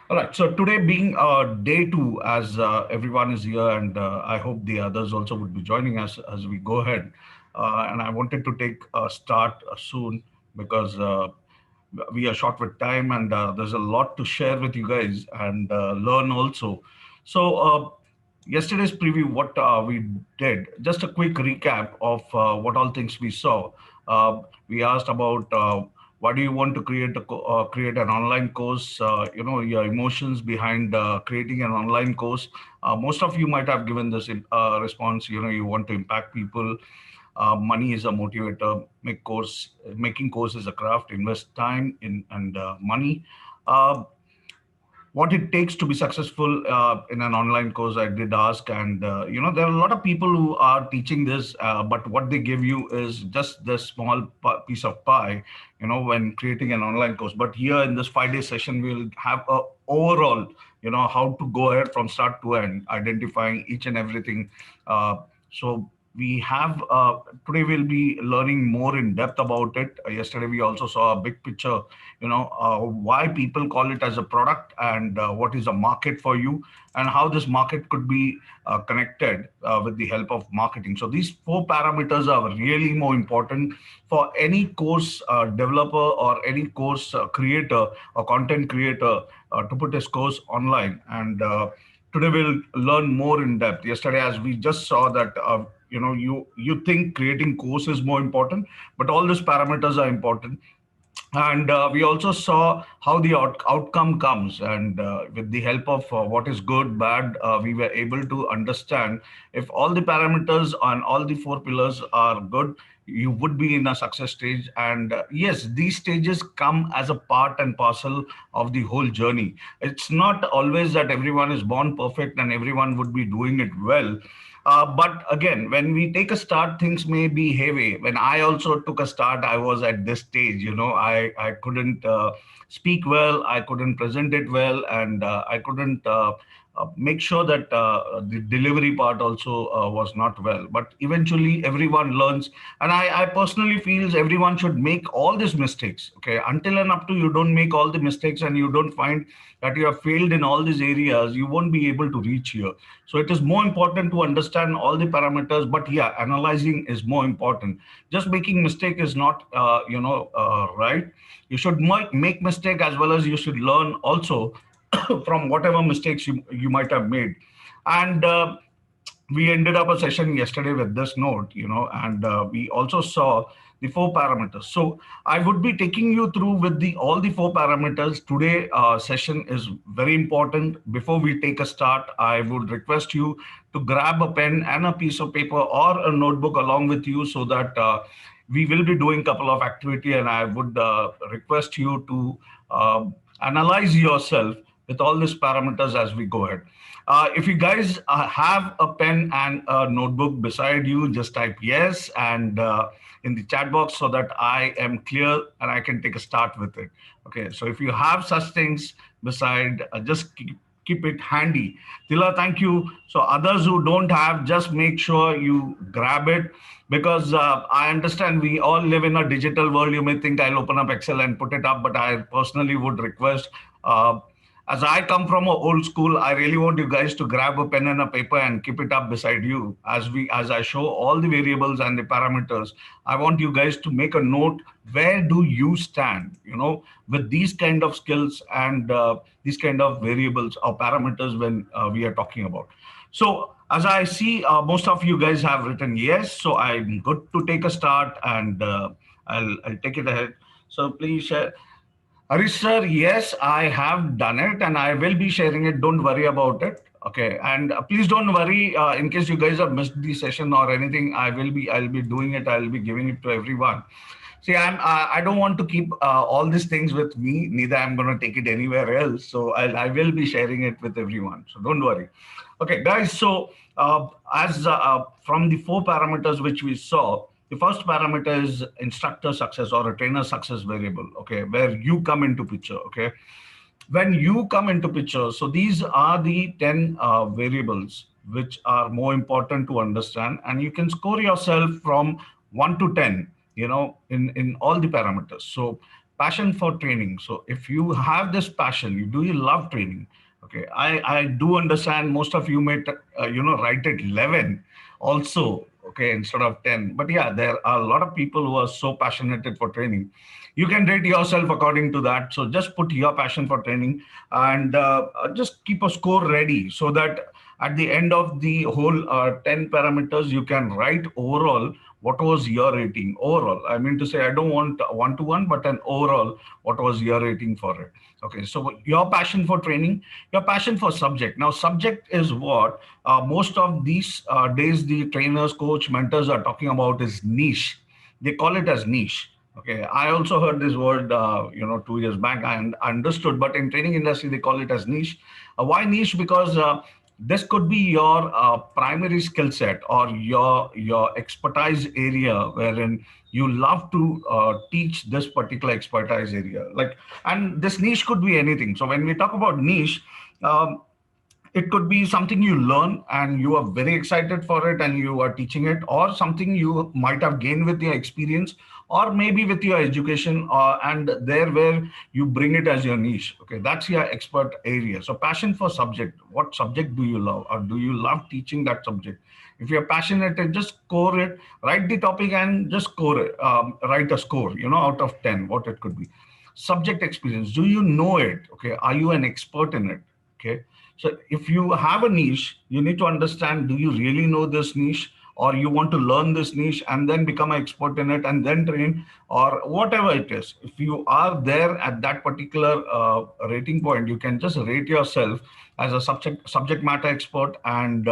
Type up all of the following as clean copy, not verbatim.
All right. So today being day two, as everyone is here, and I hope the others also would be joining us as we go ahead. And I wanted to take a start soon because we are short with time, and there's a lot to share with you guys and learn also. So yesterday's preview, what we did, just a quick recap of what all things we saw. We asked about why do you want to create an online course? Your emotions behind creating an online course. Most of you might have given this response. You want to impact people. Money is a motivator. Making course is a craft. Invest time in and money. Uh, what it takes to be successful in an online course, I did ask, and there are a lot of people who are teaching this, but what they give you is just this small piece of pie, when creating an online course. But here in this 5-day session, we'll have a overall, how to go ahead from start to end, identifying each and everything. So we have today we'll be learning more in depth about it. Yesterday we also saw a big picture, why people call it as a product, and what is a market for you, and how this market could be connected with the help of marketing. So these four parameters are really more important for any course developer or any course creator or content creator to put his course online. And today we'll learn more in depth. Yesterday, as we just saw that, you think creating course is more important, but all these parameters are important. And we also saw how the outcome comes, and with the help of what is good, bad, we were able to understand if all the parameters on all the four pillars are good, you would be in a success stage. And yes, these stages come as a part and parcel of the whole journey. It's not always that everyone is born perfect and everyone would be doing it well. But again, when we take a start, things may be heavy. When I also took a start, I was at this stage. I couldn't speak well, I couldn't present it well, and I couldn't make sure that the delivery part also was not well. But eventually, everyone learns, and I personally feels everyone should make all these mistakes. Okay, until and up to you don't make all the mistakes and you don't find that you have failed in all these areas, you won't be able to reach here. So it is more important to understand all the parameters, but yeah, analyzing is more important. Just making mistake is not, right. You should make mistake as well as you should learn also from whatever mistakes you might have made. And we ended up a session yesterday with this note, and we also saw the four parameters. So I would be taking you through with the all the four parameters. Today session is very important. Before we take a start, I would request you to grab a pen and a piece of paper or a notebook along with you, so that we will be doing a couple of activity, and I would request you to analyze yourself with all these parameters as we go ahead. If you guys have a pen and a notebook beside you, just type yes and in the chat box, so that I am clear and I can take a start with it. Okay, so if you have such things beside, just keep it handy. Tila, thank you. So others who don't have, just make sure you grab it, because I understand we all live in a digital world. You may think I'll open up Excel and put it up, but I personally would request, as I come from a old school, I really want you guys to grab a pen and a paper and keep it up beside you as I show all the variables and the parameters. I want you guys to make a note. Where do you stand? With these kind of skills and these kind of variables or parameters when we are talking about. So as I see, most of you guys have written yes. So I'm good to take a start, and I'll take it ahead. So please share. Harish sir, yes, I have done it and I will be sharing it. Don't worry about it. Okay, and please don't worry in case you guys have missed the session or anything. I'll be doing it. I'll be giving it to everyone. See, I don't want to keep all these things with me. Neither I'm going to take it anywhere else. So I will be sharing it with everyone. So don't worry. Okay, guys. So as from the four parameters which we saw, the first parameter is instructor success or a trainer success variable. Okay, where you come into picture. Okay, when you come into picture, so these are the 10 variables which are more important to understand, and you can score yourself from 1 to 10, in all the parameters. So Passion for training. So if you have this passion, do you love training? Okay, I do understand most of you may write it 11 also, okay, instead of 10. But yeah, there are a lot of people who are so passionate for training. You can rate yourself according to that. So just put your passion for training, and just keep a score ready, so that at the end of the whole 10 parameters, you can write overall what was your rating overall. I mean to say, I don't want one to one, but an overall, what was your rating for it? Okay, so your passion for training, your passion for subject. Now, subject is what most of these days the trainers, coach, mentors are talking about is niche. They call it as niche. Okay, I also heard this word, 2 years back, and understood. But in training industry, they call it as niche. Why niche? Because this could be your primary skill set, or your expertise area, wherein you love to teach this particular expertise area. Like, and this niche could be anything. So when we talk about niche, um, it could be something you learn and you are very excited for it and you are teaching it, or something you might have gained with your experience, or maybe with your education, and there where you bring it as your niche. Okay, that's your expert area. So passion for subject. What subject do you love, or do you love teaching that subject? If you're passionate, just score it, write the topic and just score it, write a score, out of 10, what it could be. Subject experience, do you know it? Okay, are you an expert in it? Okay, so if you have a niche, you need to understand, do you really know this niche, or you want to learn this niche and then become an expert in it and then train, or whatever it is. If you are there at that particular rating point, you can just rate yourself as a subject matter expert, and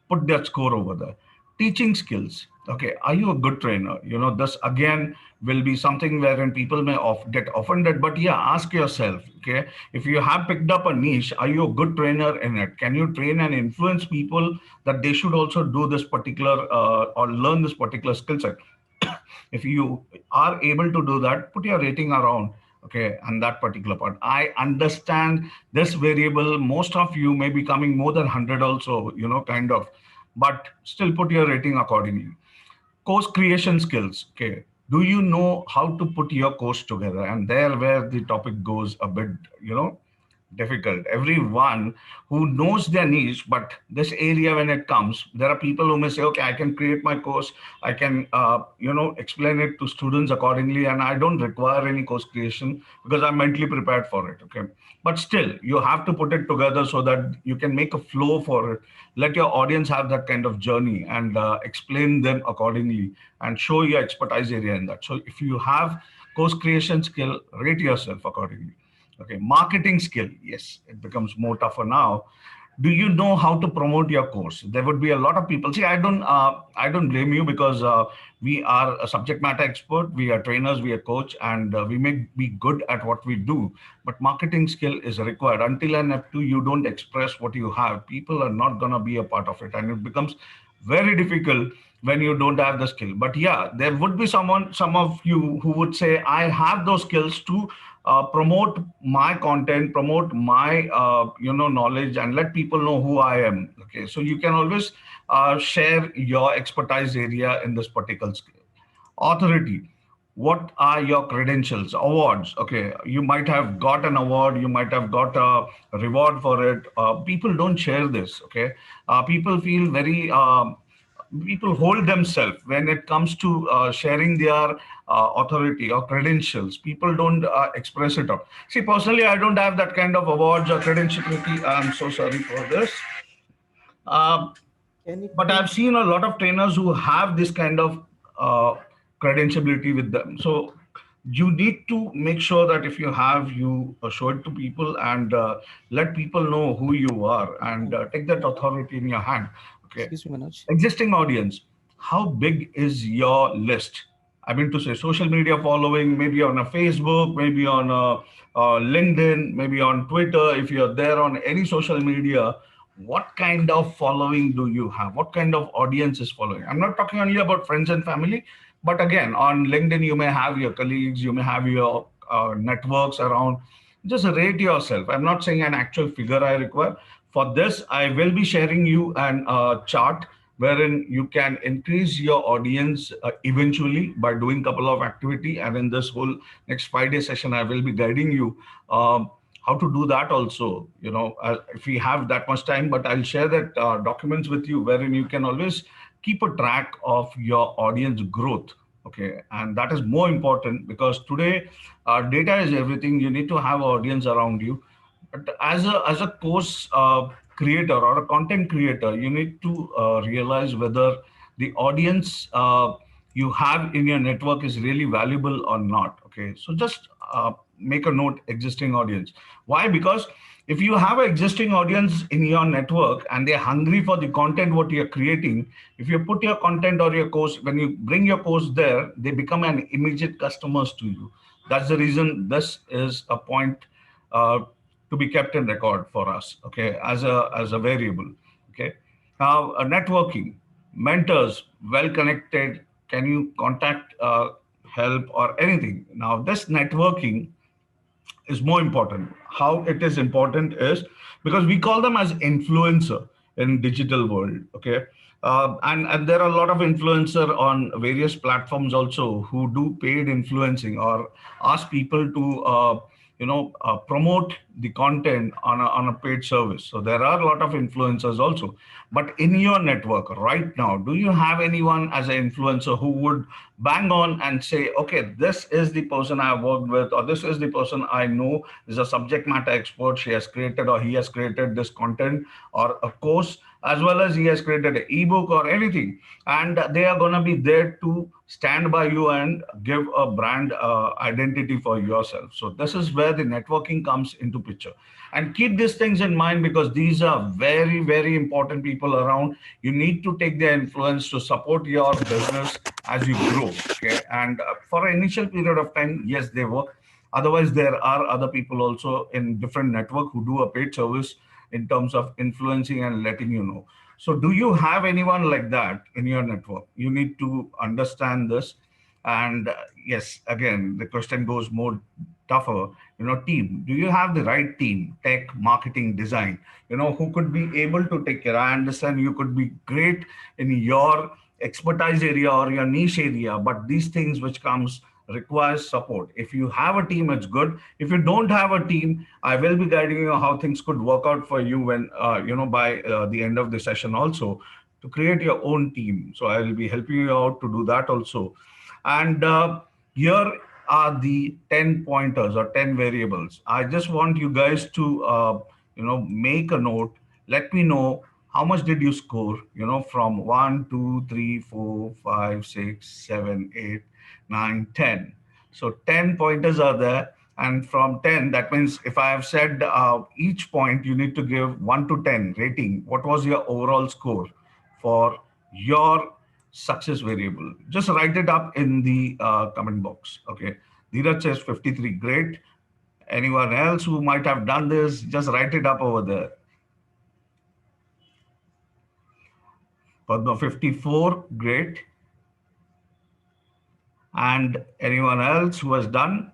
put that score over there. Teaching skills. Okay, are you a good trainer? This again will be something wherein people may get offended, but yeah, ask yourself, okay, if you have picked up a niche, are you a good trainer in it? Can you train and influence people that they should also do this particular or learn this particular skill set? If you are able to do that, put your rating around, okay, and that particular part. I understand this variable, most of you may be coming more than 100 also, kind of, but still put your rating accordingly. Course creation skills. Okay, do you know how to put your course together? And there where the topic goes a bit, difficult. Everyone who knows their niche, but this area, when it comes, there are people who may say, okay, I can create my course, I can explain it to students accordingly, and I don't require any course creation because I'm mentally prepared for it. Okay, but still you have to put it together so that you can make a flow for it, let your audience have that kind of journey, and explain them accordingly, and show your expertise area in that. So if you have course creation skill, rate yourself accordingly. Okay, marketing skill. Yes, it becomes more tougher now. Do you know how to promote your course? There would be a lot of people. See, I don't blame you, because we are a subject matter expert. We are trainers. We are coach, and we may be good at what we do. But marketing skill is required. Until and up to you don't express what you have, people are not gonna be a part of it, and it becomes very difficult when you don't have the skill. But yeah, there would be some of you who would say, I have those skills to promote my content, promote my knowledge, and let people know who I am. Okay, so you can always share your expertise area in this particular skill. Authority. What are your credentials? Awards. Okay, you might have got an award, you might have got a reward for it. People don't share this. Okay, people feel very people hold themselves when it comes to sharing their authority or credentials. People don't express it out. See, personally, I don't have that kind of awards or credentiality. I'm so sorry for this. Um, Can you but I've please? seen a lot of trainers who have this kind of credentiality with them. So you need to make sure that if you have, you show it to people, and let people know who you are, and take that Manoj, authority in your hand. Okay. excuse me, Manoj. Existing audience. How big is your list? I mean to say, social media following, maybe on a Facebook, maybe on a LinkedIn, maybe on Twitter. If you're there on any social media, what kind of following do you have? What kind of audience is following? I'm not talking only about friends and family, but again, on LinkedIn, you may have your colleagues, you may have your networks around. Just rate yourself. I'm not saying an actual figure I require. For this, I will be sharing you an chart, wherein you can increase your audience eventually by doing couple of activity. And in this whole next 5-day session, I will be guiding you how to do that also, if we have that much time. But I'll share that documents with you, wherein you can always keep a track of your audience growth. Okay, and that is more important, because today data is everything. You need to have audience around you. But as a course creator or a content creator, you need to realize whether the audience you have in your network is really valuable or not. Okay, so just make a note: existing audience. Why? Because if you have an existing audience in your network and they're hungry for the content what you're creating, if you put your content or your course, when you bring your course there, they become an immediate customers to you. That's the reason this is a point uh, to be kept in record for us, okay, as a variable. Okay, now networking, mentors, well connected, can you contact help or anything. Now this networking is more important. How it is important is because we call them as influencer in digital world. Okay, and there are a lot of influencer on various platforms also who do paid influencing or ask people to promote the content on a paid service. So there are a lot of influencers also. But in your network right now, do you have anyone as an influencer who would bang on and say, okay, this is the person I have worked with, or this is the person I know is a subject matter expert. She has created or he has created this content or a course, as well as he has created an ebook or anything, and they are going to be there to stand by you and give a brand identity for yourself. So this is where the networking comes into picture. And keep these things in mind, because these are very, very important people around. You need to take their influence to support your business as you grow. Okay, and for an initial period of time, yes, they work. Otherwise, there are other people also in different network who do a paid service in terms of influencing and letting you know. So do you have anyone like that in your network? You need to understand this. And yes, again, the question goes more tougher. Team. Do you have the right team? Tech, marketing, design. Who could be able to take care. I understand you could be great in your expertise area or your niche area, but these things which comes requires support. If you have a team, it's good. If you don't have a team, I will be guiding you how things could work out for you when by the end of the session also, to create your own team. So I will be helping you out to do that also. And here are the 10 pointers or 10 variables. I just want you guys to make a note. Let me know how much did you score, from 1, 2, 3, 4, 5, 6, 7, 8, 9, 10. So 10 pointers are there. And from 10, that means if I have said each point, you need to give 1 to 10 rating. What was your overall score for your success variable? Just write it up in the comment box. Okay. Dheeraj says 53. Great. Anyone else who might have done this, just write it up over there. Padma 54. Great. And anyone else who has done?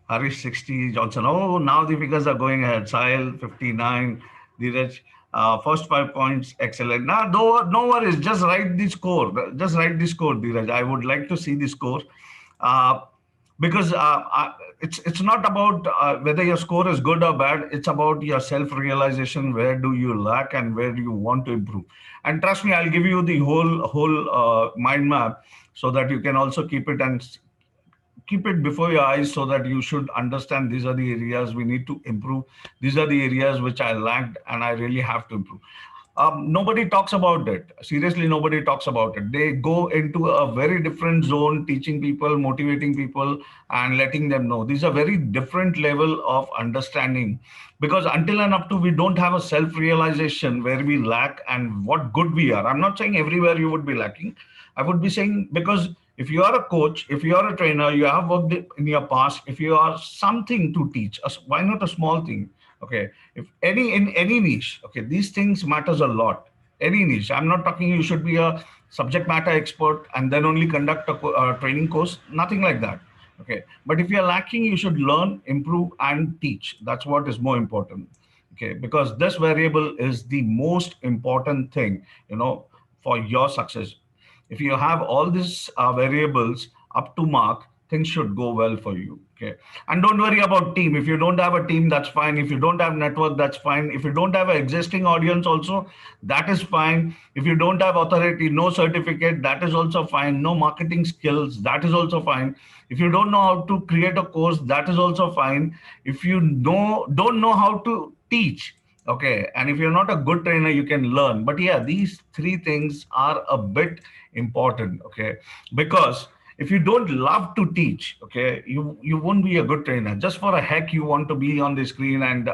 Harish 60, Johnson. Oh, now the figures are going ahead. Sahil 59, Dheeraj. First 5 points, excellent. Now, no worries. Just write the score. Just write the score, Dheeraj. I would like to see the score. Uh, because it's not about whether your score is good or bad. It's about your self-realization. Where do you lack and where do you want to improve? And trust me, I'll give you the whole mind map so that you can also keep it before your eyes, so that you should understand these are the areas we need to improve. These are the areas which I lacked and I really have to improve. Nobody talks about it. Seriously, nobody talks about it. They go into a very different zone, teaching people, motivating people, and letting them know. These are very different level of understanding, because until and up to we don't have a self-realization where we lack and what good we are. I'm not saying everywhere you would be lacking. I would be saying, because if you are a coach, if you are a trainer, you have worked in your past, if you are something to teach us, why not a small thing? Okay, if in any niche, okay, these things matters a lot. Any niche. I'm not talking you should be a subject matter expert and then only conduct a training course. Nothing like that. Okay, but if you're lacking, you should learn, improve, and teach. That's what is more important. Okay, because this variable is the most important thing, for your success. If you have all these variables up to mark, things should go well for you. Okay, and don't worry about team. If you don't have a team, that's fine. If you don't have network, that's fine. If you don't have an existing audience, also that is fine. If you don't have authority, no certificate, that is also fine. No marketing skills, that is also fine. If you don't know how to create a course, that is also fine. If you don't know how to teach, okay, and if you're not a good trainer, you can learn. But yeah, these three things are a bit important, okay, because if you don't love to teach, okay, you won't be a good trainer. Just for a heck, you want to be on the screen and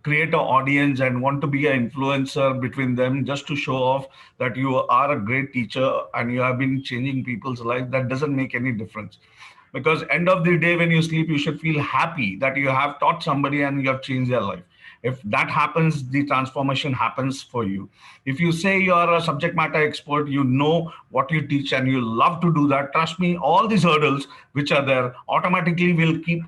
create an audience and want to be an influencer between them just to show off that you are a great teacher and you have been changing people's life. That doesn't make any difference, because end of the day when you sleep, you should feel happy that you have taught somebody and you have changed their life. If that happens, the transformation happens for you. If you say you are a subject matter expert, you know what you teach and you love to do that, trust me, all these hurdles which are there automatically will keep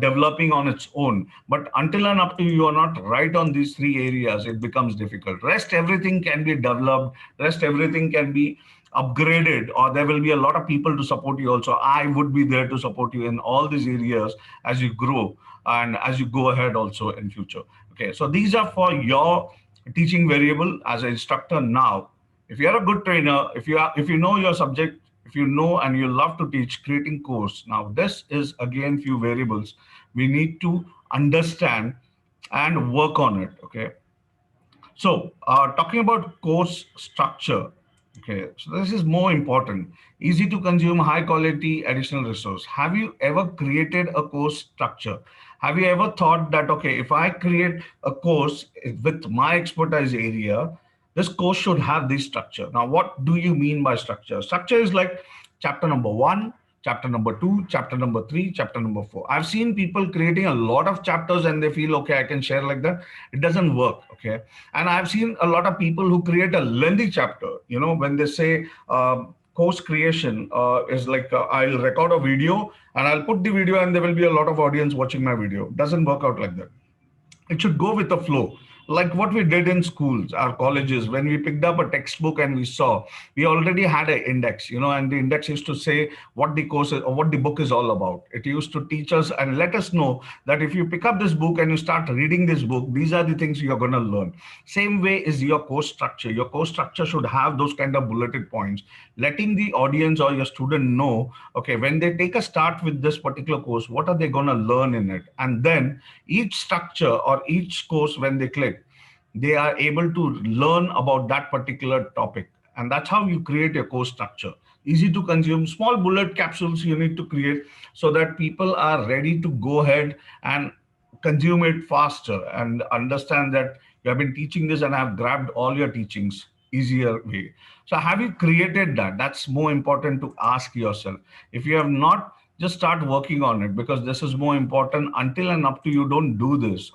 developing on its own. But until and up to you are not right on these three areas, it becomes difficult. Rest everything can be developed, rest everything can be upgraded, or there will be a lot of people to support you also. I would be there to support you in all these areas as you grow and as you go ahead also in future. Okay, so these are for your teaching variable as an instructor. Now, if you are a good trainer, if you know your subject, if you know and you love to teach, creating course, now this is again few variables we need to understand and work on it. Okay, so, talking about course structure, okay, so this is more important. Easy to consume, high quality additional resource. Have you ever created a course structure? Have you ever thought that, okay, if I create a course with my expertise area, this course should have this structure. Now, what do you mean by structure? Structure is like chapter number one, chapter number two, chapter number three, chapter number four. I've seen people creating a lot of chapters and they feel, okay, I can share like that. It doesn't work. Okay. And I've seen a lot of people who create a lengthy chapter, when they say, course creation is like I'll record a video and I'll put the video and there will be a lot of audience watching my video. Doesn't work out like that. It should go with the flow, like what we did in schools, our colleges. When we picked up a textbook and we saw, we already had an index, and the index used to say what the course is or what the book is all about. It used to teach us and let us know that if you pick up this book and you start reading this book, these are the things you're going to learn. Same way is your course structure. Your course structure should have those kind of bulleted points, letting the audience or your student know, okay, when they take a start with this particular course, what are they going to learn in it. And then each structure or each course, when they click, they are able to learn about that particular topic. And that's how you create your course structure. Easy to consume, small bullet capsules you need to create so that people are ready to go ahead and consume it faster and understand that you have been teaching this and have grabbed all your teachings easier way. So have you created that? That's more important to ask yourself. If you have not, just start working on it, because this is more important. Until and up to you don't do this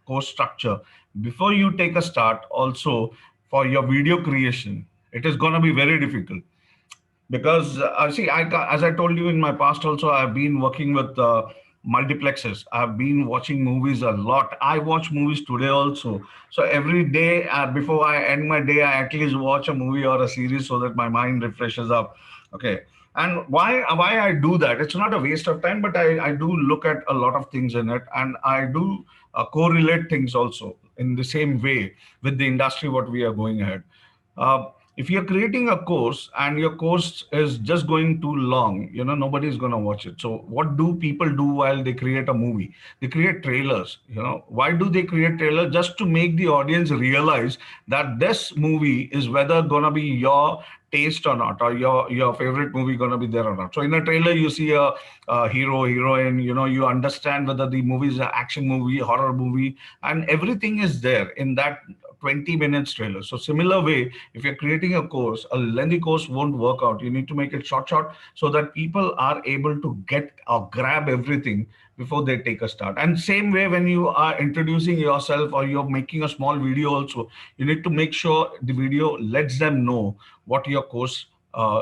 course structure before you take a start, also for your video creation, it is going to be very difficult. Because see, as I told you in my past also, I've been working with multiplexes. I've been watching movies a lot. I watch movies today also. So every day before I end my day, I at least watch a movie or a series so that my mind refreshes up. Okay. And why I do that? It's not a waste of time, but I do look at a lot of things in it, and I do correlate things also in the same way with the industry what we are going ahead. If you're creating a course and your course is just going too long, nobody's going to watch it. So what do people do while they create a movie? They create trailers. Why do they create trailers? Just to make the audience realize that this movie is whether going to be your taste or not, or your favorite movie going to be there or not. So in a trailer you see a hero, heroine, you understand whether the movie is an action movie, horror movie, and everything is there in that 20 minutes trailer. So similar way, if you're creating a course, a lengthy course won't work out. You need to make it short so that people are able to get or grab everything before they take a start. And same way, when you are introducing yourself or you're making a small video also, you need to make sure the video lets them know what your course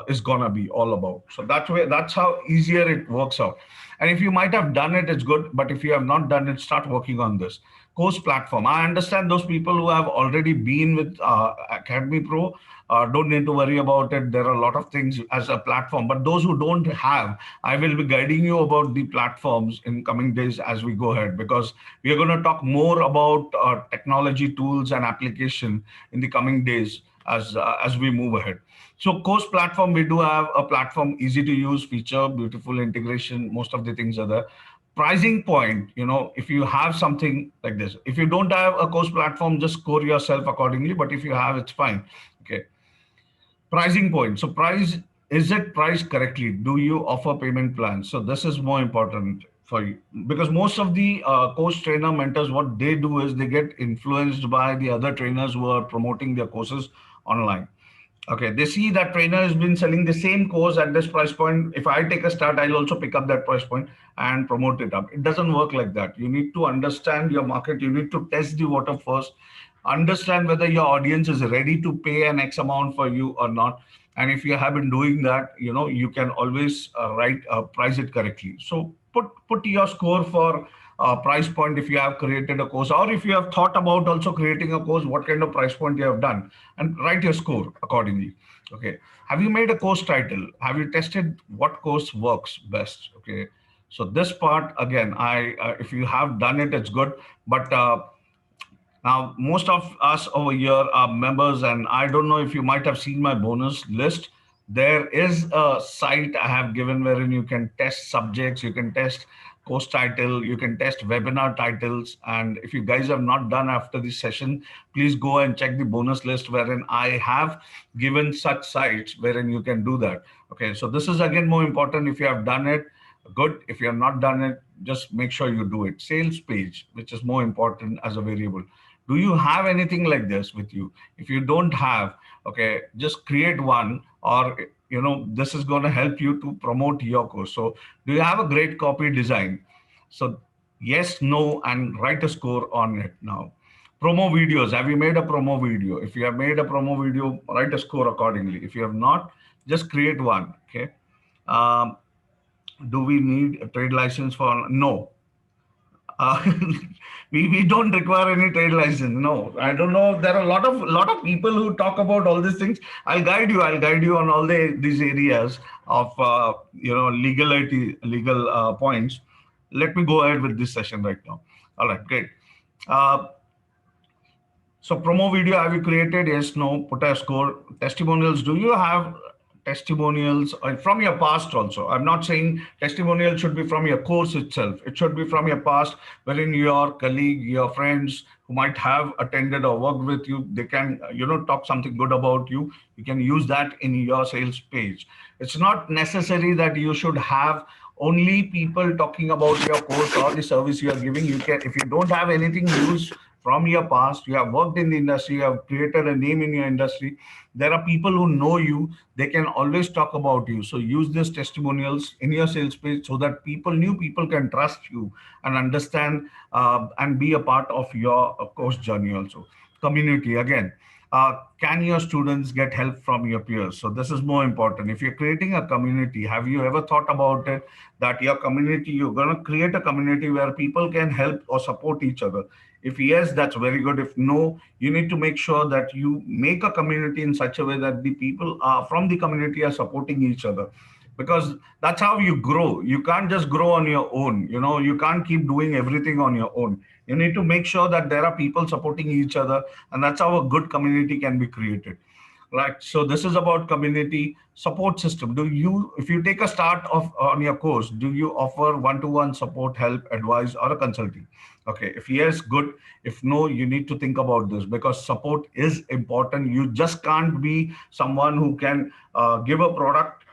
is gonna be all about. So that way, that's how easier it works out. And if you might have done it, it's good. But if you have not done it, start working on this course platform. I understand those people who have already been with Academy Pro don't need to worry about it. There are a lot of things as a platform, but those who don't have, I will be guiding you about the platforms in coming days as we go ahead, because we are going to talk more about technology tools and application in the coming days as we move ahead. So course platform, we do have a platform, easy to use, feature, beautiful integration. Most of the things are there. Pricing point, if you have something like this, if you don't have a course platform, just score yourself accordingly. But if you have, it's fine. Okay. Pricing point. So price, is it priced correctly? Do you offer payment plans? So this is more important for you, because most of the course trainer mentors, what they do is they get influenced by the other trainers who are promoting their courses online. Okay, they see that trainer has been selling the same course at this price point. If I take a start, I'll also pick up that price point and promote it up. It doesn't work like that. You need to understand your market. You need to test the water first, understand whether your audience is ready to pay an X amount for you or not. And if you have been doing that, you can always price it correctly. So put your score for price point if you have created a course, or if you have thought about also creating a course, what kind of price point you have done, and write your score accordingly. Okay. Have you made a course title? Have you tested what course works best? Okay. So this part again, if you have done it, it's good. But now, most of us over here are members, and I don't know if you might have seen my bonus list. There is a site I have given wherein you can test subjects, you can test course title, you can test webinar titles. And if you guys have not done after this session, please go and check the bonus list wherein I have given such sites wherein you can do that. Okay, so this is again more important. If you have done it, good. If you have not done it, just make sure you do it. Sales page, which is more important as a variable. Do you have anything like this with you? If you don't have, okay, just create one, or this is going to help you to promote your course. So do you have a great copy design? So yes, no, and write a score on it now. Promo videos. Have you made a promo video? If you have made a promo video, write a score accordingly. If you have not, just create one. Okay. Um, do we need a trade license for? No. uh, we don't require any trade license. No, I don't know. There are a lot of people who talk about all these things. I'll guide you on all these areas of legal points. Let me go ahead with this session right now. All right, great. uh, so promo video, have you created? Yes, no, put a score. Testimonials, do you have testimonials from your past also? I'm not saying testimonial should be from your course itself. It should be from your past, wherein your colleague, your friends who might have attended or worked with you, they can, talk something good about you. You can use that in your sales page. It's not necessary that you should have only people talking about your course or the service you are giving. You can, if you don't have anything used from your past, you have worked in the industry, you have created a name in your industry, there are people who know you, they can always talk about you. So use these testimonials in your sales page so that new people can trust you and understand and be a part of your course journey also. Community, again, can your students get help from your peers? So this is more important. If you're creating a community, have you ever thought about it, that your community, you're going to create a community where people can help or support each other? If yes, that's very good. If no, you need to make sure that you make a community in such a way that the people from the community are supporting each other, because that's how you grow. You can't just grow on your own. You can't keep doing everything on your own. You need to make sure that there are people supporting each other, and that's how a good community can be created. Right. So this is about community support system. If you take a start of on your course, do you offer one-to-one support, help, advice, or a consulting? Okay. If yes, good. If no, you need to think about this, because support is important. You just can't be someone who can give a product,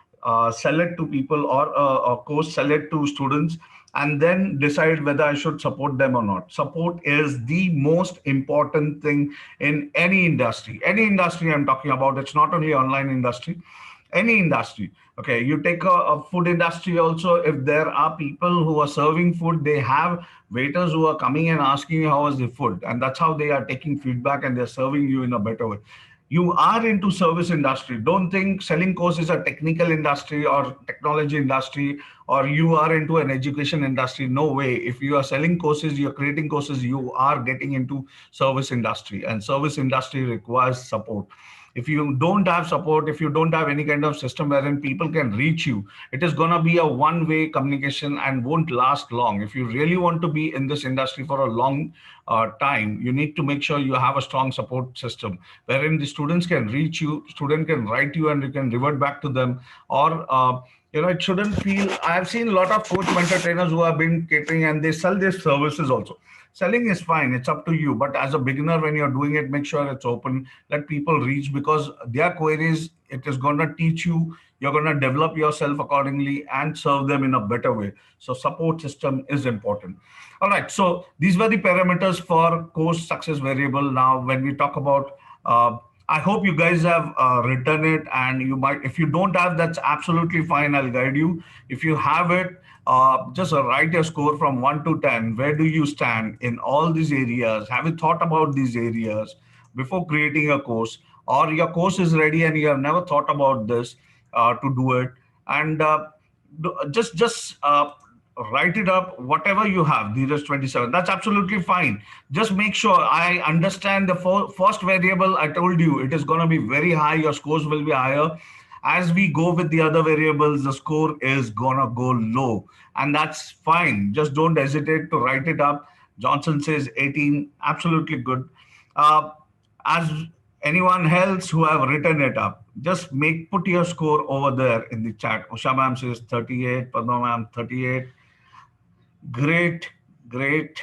sell it to people, or a course, sell it to students, and then decide whether I should support them or not. Support is the most important thing in any industry. Any industry I'm talking about, it's not only online industry, any industry. Okay, you take a food industry also. If there are people who are serving food, they have waiters who are coming and asking you how was the food, and that's how they are taking feedback and they're serving you in a better way. you are into service industry. Don't think selling course is a technical industry or technology industry, or you are into an education industry. No way. If you are selling courses, you're creating courses, you are getting into service industry, and service industry requires support. If you don't have support, if you don't have any kind of system wherein people can reach you, it is going to be a one way communication and won't last long. If you really want to be in this industry for a long time, you need to make sure you have a strong support system wherein the students can reach you, student can write you and you can revert back to them. Or it shouldn't feel, I've seen a lot of coach mentor trainers who have been catering and they sell their services also. Selling is fine, it's up to you, but as a beginner, when you're doing it, make sure it's open, let people reach, because their queries, it is going to teach you, you're going to develop yourself accordingly and serve them in a better way. So support system is important. All right, so these were the parameters for course success variable. Now when we talk about I hope you guys have written it, and you might, if you don't have, that's absolutely fine. I'll guide you. If you have it, just write a score from 1 to 10. Where do you stand in all these areas? Have you thought about these areas before creating a course? Or your course is ready and you have never thought about this to do it? And just write it up, whatever you have, Dheeraj 27. That's absolutely fine. Just make sure I understand the first variable. I told you it is going to be very high. Your scores will be higher. As we go with the other variables, the score is going to go low. And that's fine. Just don't hesitate to write it up. Johnson says 18. Absolutely good. Uh, as anyone else who have written it up, just put your score over there in the chat. Usha ma'am says 38, Padma ma'am 38. Great, great.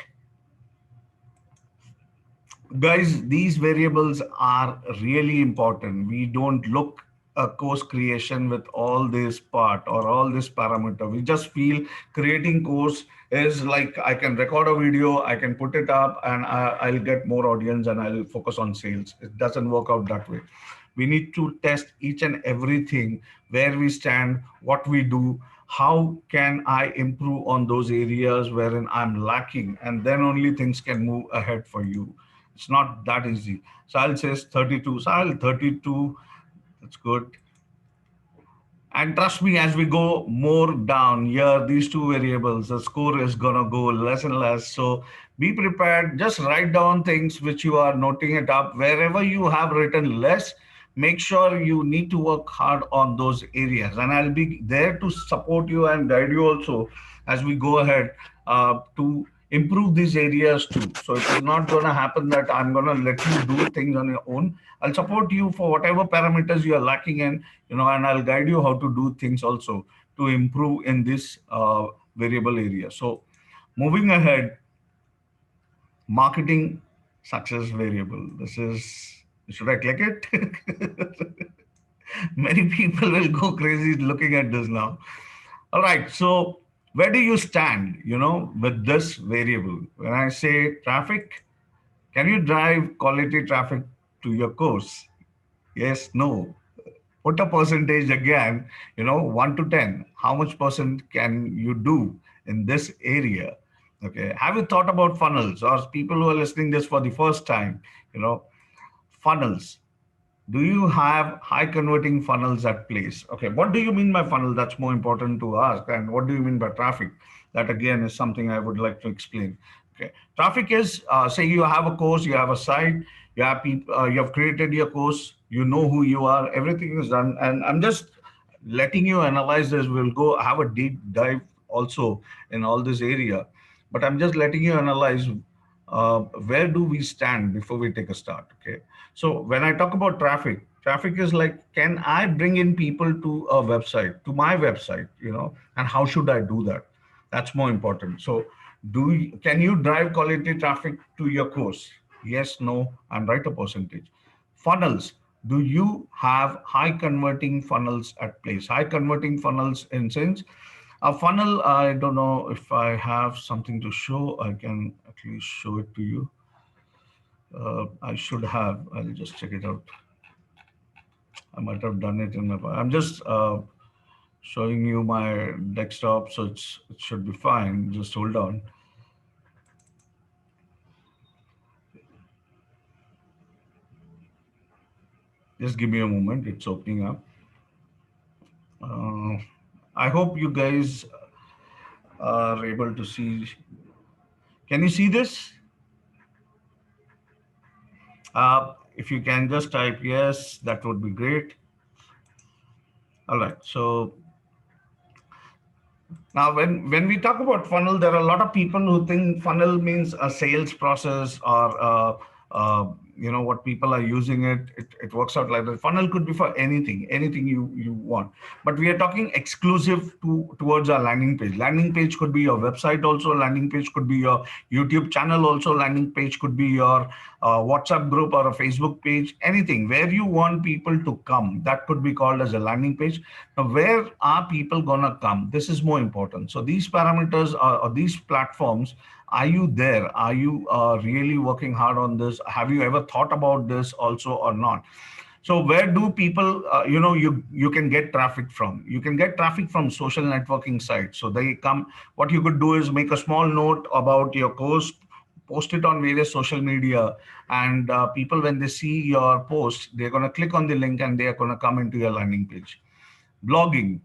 Guys, these variables are really important. We don't look a course creation with all this part or all this parameter. We just feel creating course is like, I can record a video, I can put it up, and I'll get more audience and I'll focus on sales. It doesn't work out that way. We need to test each and everything, where we stand, what we do, how can I improve on those areas wherein I'm lacking, and then only things can move ahead for you. It's not that easy. Sahil says 32. Sahil, 32. That's good. And trust me, as we go more down here, these two variables, the score is going to go less and less. So be prepared. Just write down things which you are noting it up. Wherever you have written less, make sure you need to work hard on those areas. And I'll be there to support you and guide you also as we go ahead to improve these areas too. So it is not going to happen that I'm going to let you do things on your own. I'll support you for whatever parameters you are lacking in, and I'll guide you how to do things also to improve in this variable area. So moving ahead, marketing success variable. This is, should I click it? Many people will go crazy looking at this now. All right. So where do you stand, with this variable? When I say traffic, can you drive quality traffic to your course? Yes, no. Put a percentage again, 1 to 10. How much percent can you do in this area? Okay. Have you thought about funnels, or people who are listening this for the first time, you know, funnels? Do you have high converting funnels at place? Okay, what do you mean by funnel? That's more important to ask. And what do you mean by traffic? That again is something I would like to explain. Okay, traffic is, say you have a course, you have a site, you have people, you have created your course, you know who you are, everything is done, and I'm just letting you analyze this. We'll go have a deep dive also in all this area, but I'm just letting you analyze where do we stand before we take a start. Okay, so when I talk about traffic, traffic is like, can I bring in people to a website, to my website, and how should I do that? That's more important. So can you drive quality traffic to your course? Yes, no, and write a percentage. Funnels. Do you have high converting funnels at place? High converting funnels in sense, a funnel, I don't know if I have something to show. I can at least show it to you. I should have. I'll just check it out. I might have done it in my. I'm just showing you my desktop, so it should be fine. Just hold on. Just give me a moment. It's opening up. Uh, I hope you guys are able to see. Can you see this? If you can just type yes, that would be great. All right. So now, when we talk about funnel, there are a lot of people who think funnel means a sales process or what people are using it. It works out like that. Funnel could be for anything you want. But we are talking exclusive towards our landing page. Landing page could be your website also. Landing page could be your YouTube channel also. Landing page could be your WhatsApp group or a Facebook page. Anything where you want people to come, that could be called as a landing page. Now, where are people gonna come? This is more important. So these parameters or these platforms, are you there? Are you really working hard on this? Have you ever thought about this also or not? So where do people, you can get traffic from? You can get traffic from social networking sites. So they come. What you could do is make a small note about your course, post it on various social media, and people, when they see your post, they're going to click on the link and they're going to come into your landing page. Blogging.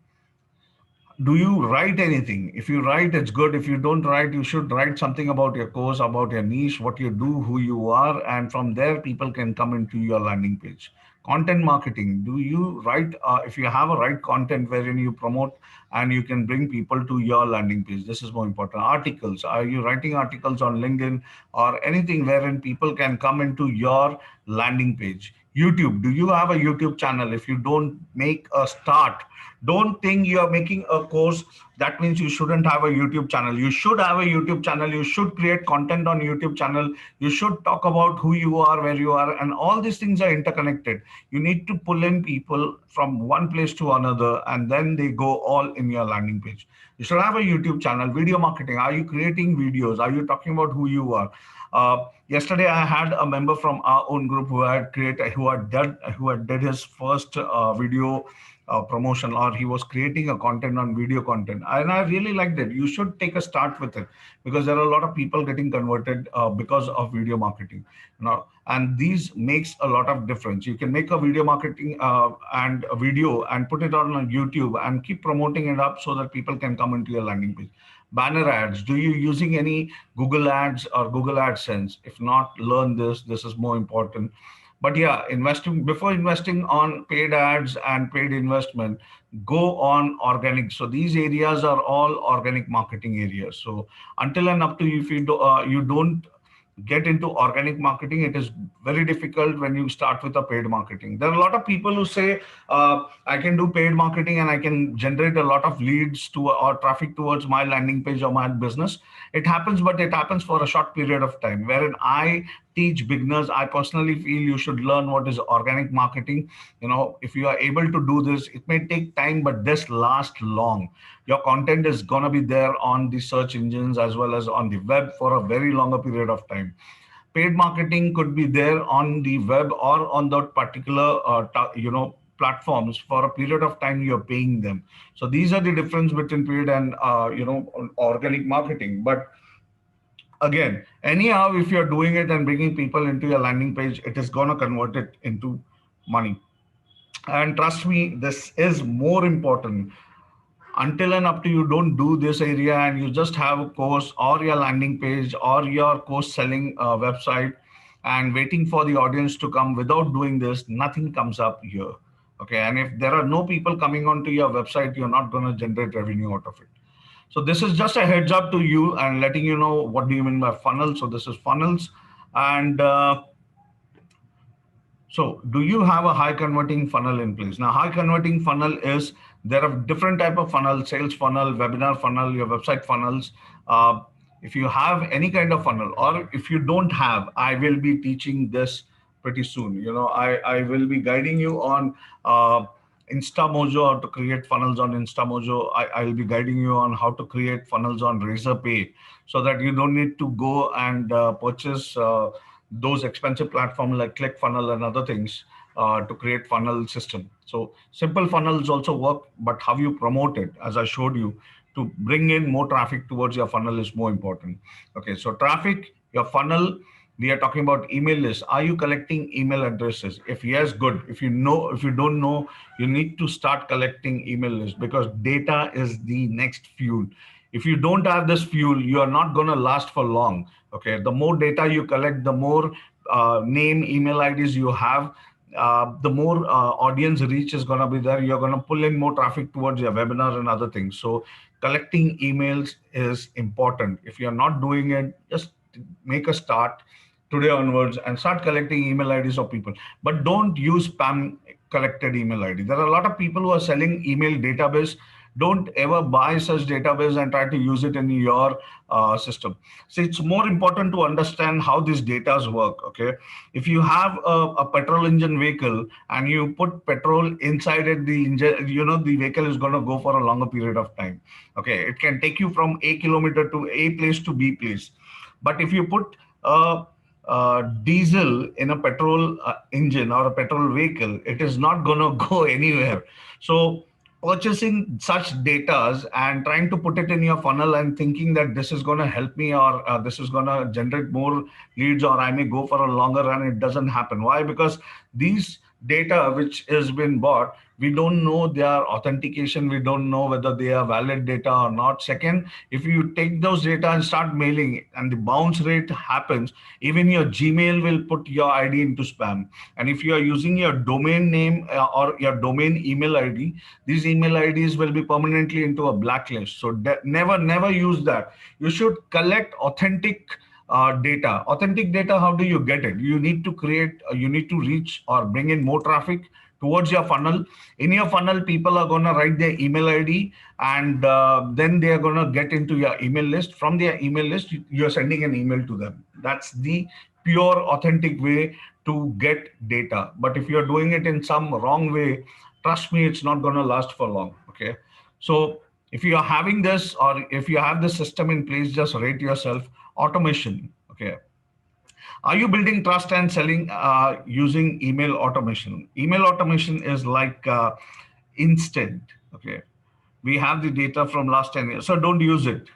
Do you write anything? If you write, it's good. If you don't write, you should write something about your course, about your niche, what you do, who you are, and from there people can come into your landing page. Content marketing. Do you write? If you have a right content wherein you promote and you can bring people to your landing page, this is more important. Articles. Are you writing articles on LinkedIn or anything wherein people can come into your landing page? YouTube. Do you have a YouTube channel? If you don't, make a start. Don't think you're making a course, that means you shouldn't have a YouTube channel. You should have a YouTube channel. You should create content on YouTube channel. You should talk about who you are, where you are, and all these things are interconnected. You need to pull in people from one place to another, and then they go all in your landing page. You should have a YouTube channel. Video marketing. Are you creating videos? Are you talking about who you are? Yesterday, I had a member from our own group who had did his first video promotion, or he was creating a content on video content, and I really liked it. You should take a start with it, because there are a lot of people getting converted because of video marketing, and these makes a lot of difference. You can make a video marketing and a video and put it on YouTube and keep promoting it up so that people can come into your landing page. Banner ads. Do you using any Google ads or Google AdSense? If not, learn this. This is more important. But yeah, investing, before investing on paid ads and paid investment, go on organic. So these areas are all organic marketing areas. So until and up to, if you don't get into organic marketing, it is very difficult when you start with a paid marketing. There are a lot of people who say, I can do paid marketing and I can generate a lot of leads to or traffic towards my landing page or my business. It happens, but it happens for a short period of time. Wherein I teach beginners, I personally feel you should learn what is organic marketing. If you are able to do this, it may take time, but this lasts long. Your content is going to be there on the search engines as well as on the web for a very longer period of time. Paid marketing could be there on the web or on that particular platforms for a period of time. You're paying them. So these are the difference between paid and organic marketing. But again, anyhow, if you're doing it and bringing people into your landing page, it is going to convert it into money. And trust me, this is more important. Until and up to you don't do this area and you just have a course or your landing page or your course selling website and waiting for the audience to come, without doing this, nothing comes up here. Okay. And if there are no people coming onto your website, you're not going to generate revenue out of it. So this is just a heads up to you and letting you know what do you mean by funnel. So this is funnels. And so do you have a high converting funnel in place? Now, high converting funnel is, there are different type of funnel: sales funnel, webinar funnel, your website funnels. If you have any kind of funnel, or if you don't have, I will be teaching this pretty soon. I will be guiding you on InstaMojo, how to create funnels on InstaMojo. I will be guiding you on how to create funnels on Razorpay, so that you don't need to go and purchase those expensive platforms like ClickFunnels and other things to create funnel system. So simple funnels also work, but how you promote it, as I showed you, to bring in more traffic towards your funnel is more important. Okay, so traffic, your funnel, We are talking about email lists. Are you collecting email addresses? If yes, good. If you don't know, you need to start collecting email lists, because data is the next fuel. If you don't have this fuel, you are not going to last for long. Okay. The more data you collect, the more name, email IDs you have, the more audience reach is going to be there. You're going to pull in more traffic towards your webinar and other things. So collecting emails is important. If you're not doing it, just make a start today onwards and start collecting email IDs of people. But don't use spam collected email ID. There are a lot of people who are selling email database. Don't ever buy such database and try to use it in your system. So it's more important to understand how these datas work. Okay, if you have a petrol engine vehicle and you put petrol inside it, the engine, the vehicle is going to go for a longer period of time. Okay, it can take you from A kilometer to A place to B place. But if you put diesel in a petrol engine or a petrol vehicle, it is not going to go anywhere. So purchasing such data and trying to put it in your funnel and thinking that this is going to help me, or this is going to generate more leads, or I may go for a longer run, it doesn't happen. Why? Because these data which has been bought, we don't know their authentication, we don't know whether they are valid data or not. Second, if you take those data and start mailing and the bounce rate happens, even your Gmail will put your ID into spam. And if you are using your domain name or your domain email ID, these email IDs will be permanently into a blacklist. So never use that. You should collect authentic data. Authentic data, how do you get it? You need to reach or bring in more traffic towards your funnel. In your funnel, people are going to write their email ID, and then they are going to get into your email list. From their email list, you're sending an email to them. That's the pure, authentic way to get data. But if you're doing it in some wrong way, trust me, it's not going to last for long. Okay. So if you are having this, or if you have this system in place, just rate yourself. Automation. Okay, are you building trust and selling using email automation? Email automation is like instant. Okay, we have the data from last 10 years, so don't use it,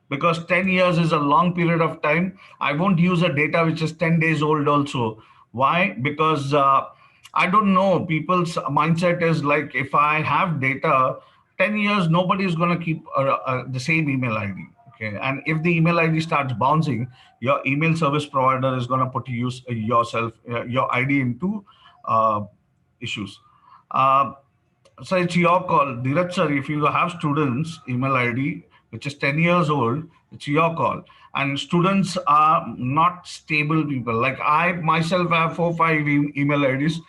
because 10 years is a long period of time. I won't use a data which is 10 days old also. Why? Because I don't know, people's mindset is like, if I have data 10 years, nobody is going to keep the same email ID. Okay, and if the email ID starts bouncing, your email service provider is going to put your ID into uh, issues. Uh, so it's your call, Dheeraj sir. If you have students' email ID which is 10 years old, it's your call. And students are not stable people. Like I myself have 4, 5 email IDs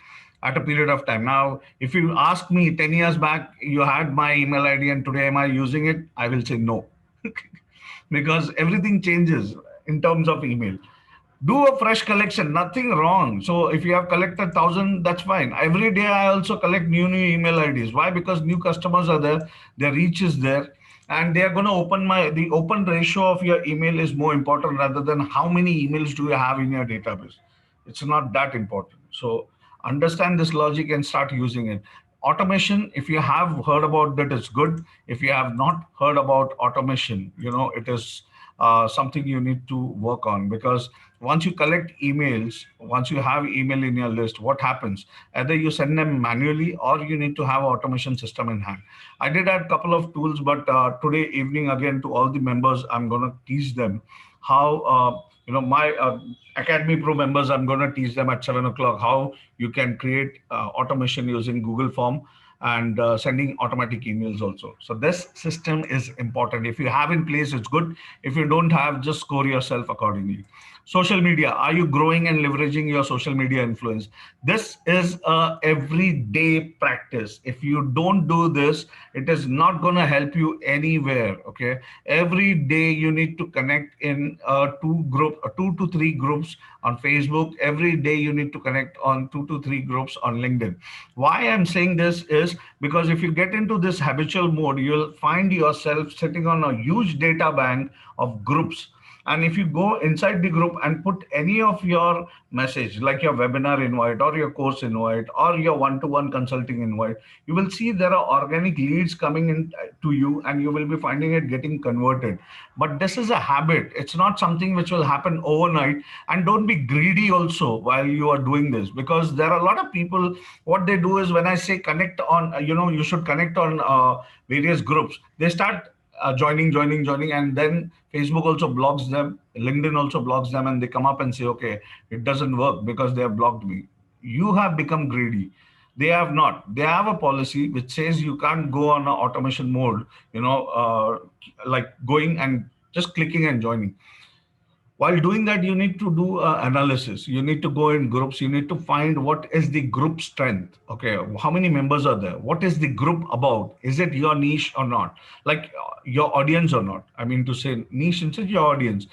at a period of time. Now, if you ask me 10 years back, you had my email ID and today am I using it? I will say no. Because everything changes in terms of email. Do a fresh collection, nothing wrong. So if you have collected 1,000, that's fine. Every day I also collect new email IDs. Why? Because new customers are there, their reach is there, and they are going to the open ratio of your email is more important rather than how many emails do you have in your database. It's not that important. So understand this logic and start using it. Automation, if you have heard about that, it's good. If you have not heard about automation, it is something you need to work on, because once you collect emails, once you have email in your list, what happens? Either you send them manually or you need to have automation system in hand. I did add a couple of tools, but today evening, again, to all the members, I'm going to teach them how, my Academy Pro members, I'm going to teach them at 7 o'clock how you can create automation using Google Form and sending automatic emails also. So this system is important. If you have in place, it's good. If you don't have, just score yourself accordingly. Social media, are you growing and leveraging your social media influence? This is a everyday practice. If you don't do this, it is not going to help you anywhere. Okay, every day you need to connect in two to three groups on Facebook. Every day you need to connect on 2 to 3 groups on LinkedIn. Why I'm saying this is because if you get into this habitual mode, you'll find yourself sitting on a huge data bank of groups, And if you go inside the group and put any of your message, like your webinar invite or your course invite or your one-to-one consulting invite, you will see there are organic leads coming in to you, and you will be finding it getting converted. But this is a habit. It's not something which will happen overnight. And don't be greedy also while you are doing this, because there are a lot of people, what they do is, when I say connect on, you should connect on various groups, they start joining, and then Facebook also blocks them, LinkedIn also blocks them, and they come up and say, okay, it doesn't work because they have blocked me. You have become greedy. They have not. They have a policy which says you can't go on a automation mode, like going and just clicking and joining. While doing that, you need to do analysis. You need to go in groups. You need to find what is the group strength. Okay, how many members are there? What is the group about? Is it your niche or not? Like your audience or not? I mean to say niche inside your audience.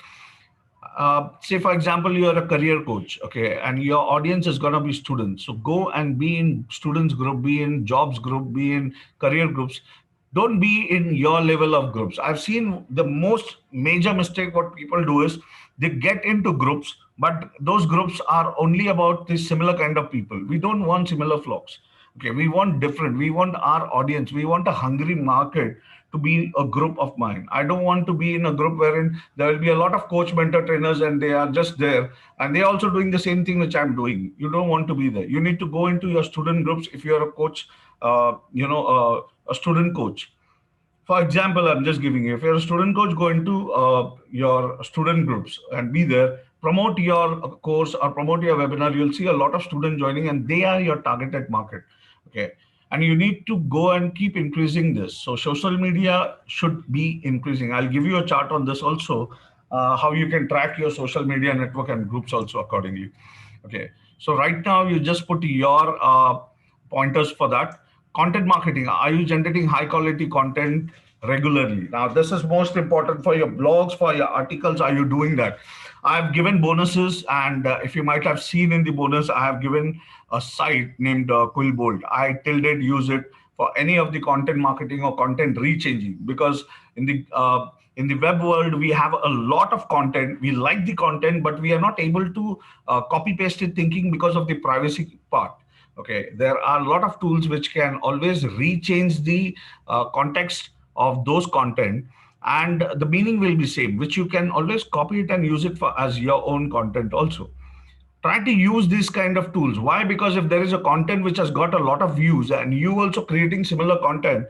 Say for example, you're a career coach, okay, and your audience is going to be students. So go and be in students group, be in jobs group, be in career groups. Don't be in your level of groups. I've seen the most major mistake what people do is they get into groups, but those groups are only about this similar kind of people. We don't want similar flocks. Okay, we want different. We want our audience. We want a hungry market to be a group of mine. I don't want to be in a group wherein there will be a lot of coach, mentor, trainers, and they are just there and they're also doing the same thing which I'm doing. You don't want to be there. You need to go into your student groups if you're a coach, a student coach. For example, I'm just giving you, if you're a student coach, go into your student groups and be there, promote your course or promote your webinar. You'll see a lot of students joining and they are your targeted market. Okay. And you need to go and keep increasing this. So social media should be increasing. I'll give you a chart on this also, how you can track your social media network and groups also accordingly. Okay. So right now you just put your pointers for that. Content marketing. Are you generating high quality content regularly? Now, this is most important for your blogs, for your articles. Are you doing that? I've given bonuses, and if you might have seen in the bonus, I have given a site named Quillbolt. I till date use it for any of the content marketing or content rechanging, because in the web world we have a lot of content. We like the content, but we are not able to copy paste it thinking because of the privacy part. Okay, there are a lot of tools which can always rechange the context of those content, and the meaning will be same, which you can always copy it and use it for as your own content also. Try to use these kind of tools. Why? Because if there is a content which has got a lot of views and you also creating similar content,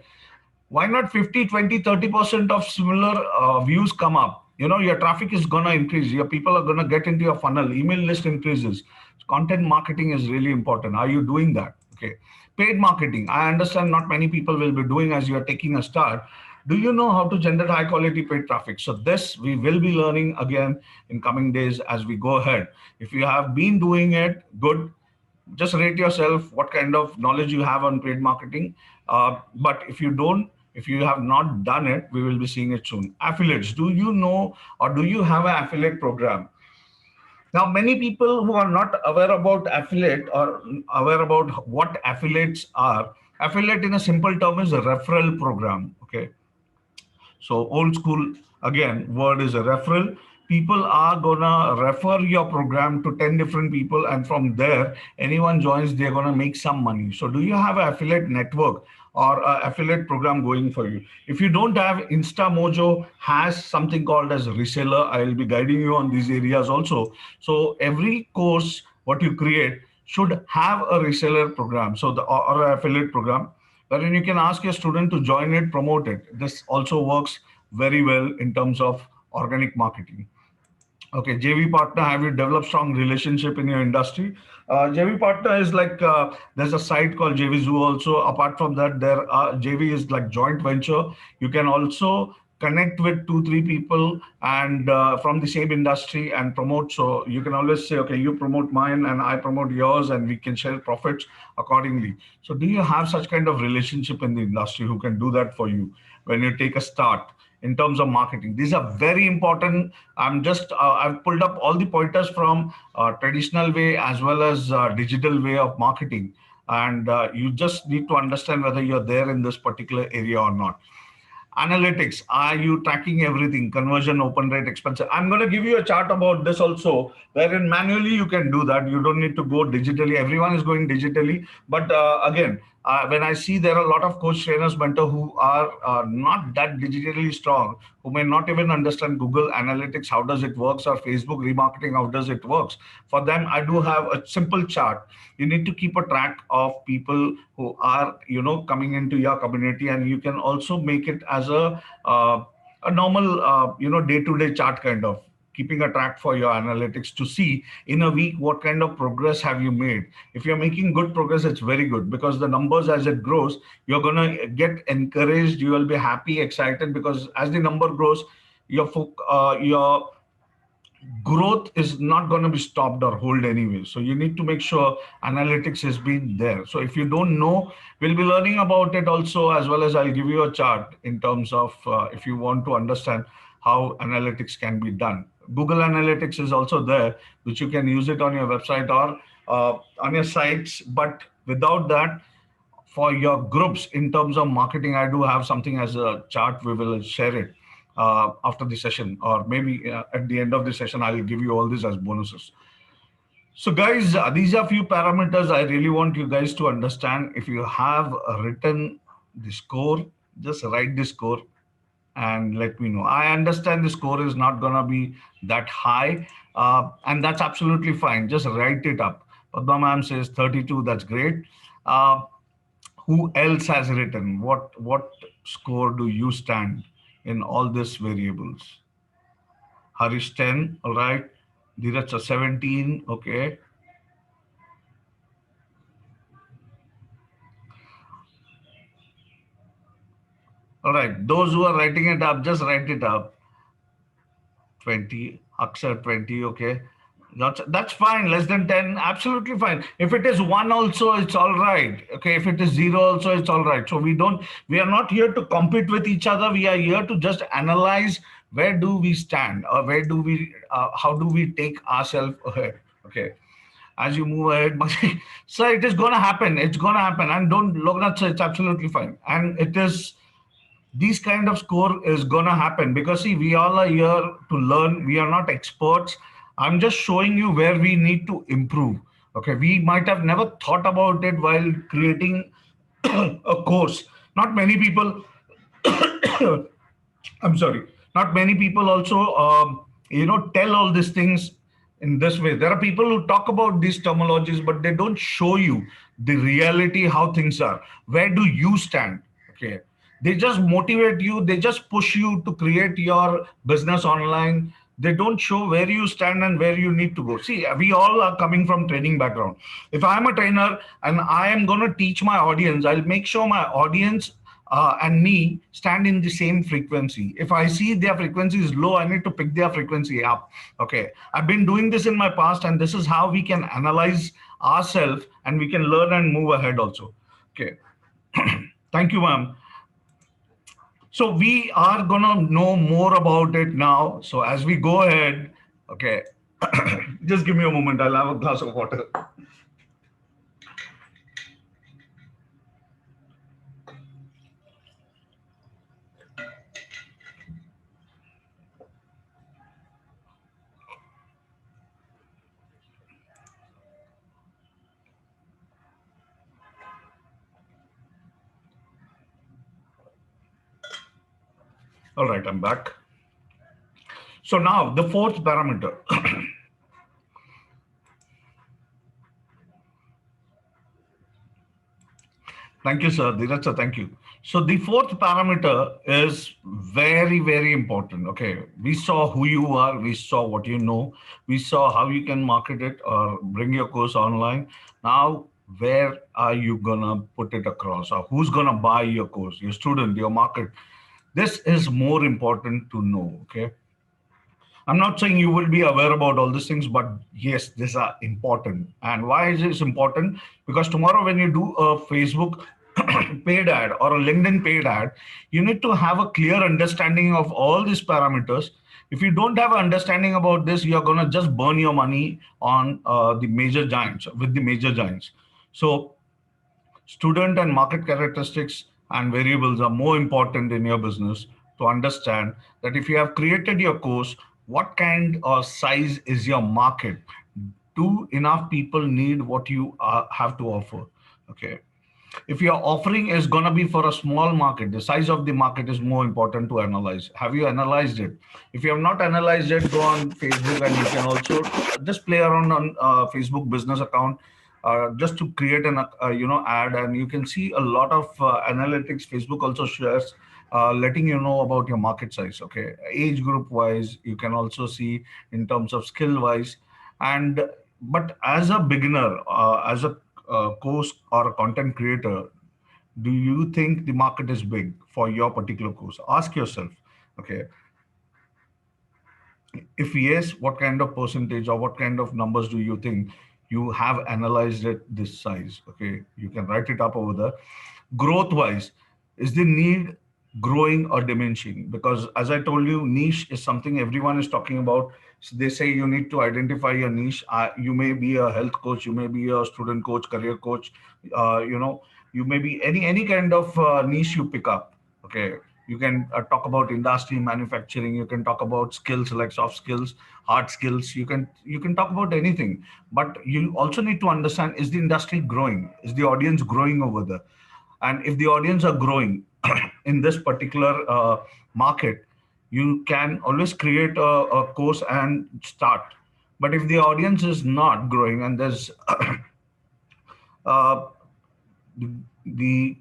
why not 50, 20, 30% of similar views come up? Your traffic is going to increase. Your people are going to get into your funnel. Email list increases. Content marketing is really important. Are you doing that? Okay. Paid marketing. I understand not many people will be doing as you are taking a start. Do you know how to generate high quality paid traffic? So this we will be learning again in coming days as we go ahead. If you have been doing it, good. Just rate yourself what kind of knowledge you have on paid marketing. But if you don't, if you have not done it, we will be seeing it soon. Affiliates, do you know or do you have an affiliate program? Now, many people who are not aware about affiliate or aware about what affiliates are, affiliate in a simple term is a referral program. Okay. So old school, again, word is a referral. People are gonna refer your program to 10 different people, and from there, anyone joins, they're gonna make some money. So do you have an affiliate network or an affiliate program going for you? If you don't have, InstaMojo has something called as reseller. I'll be guiding you on these areas also. So every course, what you create should have a reseller program. So or an affiliate program wherein you can ask your student to join it, promote it. This also works very well in terms of organic marketing. Okay, JV partner, have you developed strong relationship in your industry? JV partner is like, there's a site called JV Zoo also. Apart from that, there are JV is like joint venture. You can also connect with 2, 3 people and from the same industry and promote. So you can always say, okay, you promote mine and I promote yours, and we can share profits accordingly. So do you have such kind of relationship in the industry who can do that for you when you take a start? In terms of marketing, these are very important. I've pulled up all the pointers from traditional way as well as digital way of marketing, and you just need to understand whether you're there in this particular area or not. Analytics, are you tracking everything? Conversion, open rate, expense. I'm going to give you a chart about this also, wherein manually you can do that. You don't need to go digitally. Everyone is going digitally. But again, when I see there are a lot of coach trainers, mentor who are not that digitally strong, who may not even understand Google Analytics, how does it works, or Facebook remarketing, how does it works. For them, I do have a simple chart. You need to keep a track of people who are, coming into your community, and you can also make it as a normal, day-to-day chart kind of, keeping a track for your analytics to see in a week what kind of progress have you made. If you're making good progress, it's very good, because the numbers, as it grows, you're going to get encouraged, you will be happy, excited, because as the number grows, your growth is not going to be stopped or hold anyway. So you need to make sure analytics has been there. So if you don't know, we'll be learning about it also, as well as I'll give you a chart in terms of if you want to understand how analytics can be done. Google Analytics is also there, which you can use it on your website or on your sites. But without that, for your groups in terms of marketing, I do have something as a chart. We will share it after the session, or maybe at the end of the session, I will give you all this as bonuses. So guys, these are few parameters I really want you guys to understand. If you have written the score, just write the score and let me know. I understand the score is not gonna be that high, and that's absolutely fine. Just write it up. Padma ma'am says 32. That's great. Uh, who else has written? What score do you stand in all these variables? Harish 10. All right. Dheeraj 17. Okay. All right. Those who are writing it up, just write it up. 20, Aksar 20, okay. That's fine. Less than 10, absolutely fine. If it is one also, it's all right. Okay. If it is zero also, it's all right. So we are not here to compete with each other. We are here to just analyze where do we stand, or how do we take ourselves ahead. Okay. As you move ahead, so it is going to happen. It's going to happen. And don't look at it. It's absolutely fine. And it is, these kind of score is gonna happen, because see, we all are here to learn. We are not experts. I'm just showing you where we need to improve. Okay, we might have never thought about it while creating a course. Not many people, I'm sorry, not many people also, tell all these things in this way. There are people who talk about these terminologies, but they don't show you the reality, how things are. Where do you stand? Okay. They just motivate you, they just push you to create your business online. They don't show where you stand and where you need to go. See, we all are coming from training background. If I'm a trainer and I am going to teach my audience, I'll make sure my audience and me stand in the same frequency. If I see their frequency is low, I need to pick their frequency up. Okay. I've been doing this in my past, and this is how we can analyze ourselves and we can learn and move ahead also. Okay. Thank you, ma'am. So we are gonna know more about it now. So as we go ahead, okay, just give me a moment. I'll have a glass of water. All right, I'm back. So now the fourth parameter. Thank you, sir. Dheeraj sir, thank you. So the fourth parameter is very, very important. Okay. We saw who you are. We saw what you know. We saw how you can market it or bring your course online. Now, where are you going to put it across? Or who's going to buy your course? Your student, your market. This is more important to know. Okay. I'm not saying you will be aware about all these things, but yes, these are important. And why is this important? Because tomorrow, when you do a Facebook paid ad or a LinkedIn paid ad, you need to have a clear understanding of all these parameters. If you don't have an understanding about this, you're going to just burn your money on the major giants, with the major giants. So, student and market characteristics, and variables are more important in your business to understand that if you have created your course, what kind or size is your market? Do enough people need what you have to offer? Okay. If your offering is going to be for a small market, the size of the market is more important to analyze. Have you analyzed it? If you have not analyzed it, go on Facebook, and you can also just play around on Facebook business account, just to create an ad, and you can see a lot of analytics Facebook also shares, letting you know about your market size. Okay, age group wise, you can also see in terms of skill wise. And but as a beginner, as a course or a content creator, do you think the market is big for your particular course? Ask yourself. Okay, if yes, what kind of percentage or what kind of numbers do you think you have analyzed it this size? Okay, you can write it up over there. Growth wise, is the need growing or diminishing? Because as I told you, niche is something everyone is talking about. So they say you need to identify your niche. You may be a health coach, you may be a student coach, career coach, you may be any kind of niche you pick up. Okay, you can talk about industry, manufacturing, you can talk about skills like soft skills, hard skills, you can talk about anything. But you also need to understand, is the industry growing, is the audience growing over there? And if the audience are growing in this particular market, you can always create a course and start. But if the audience is not growing and there's uh, the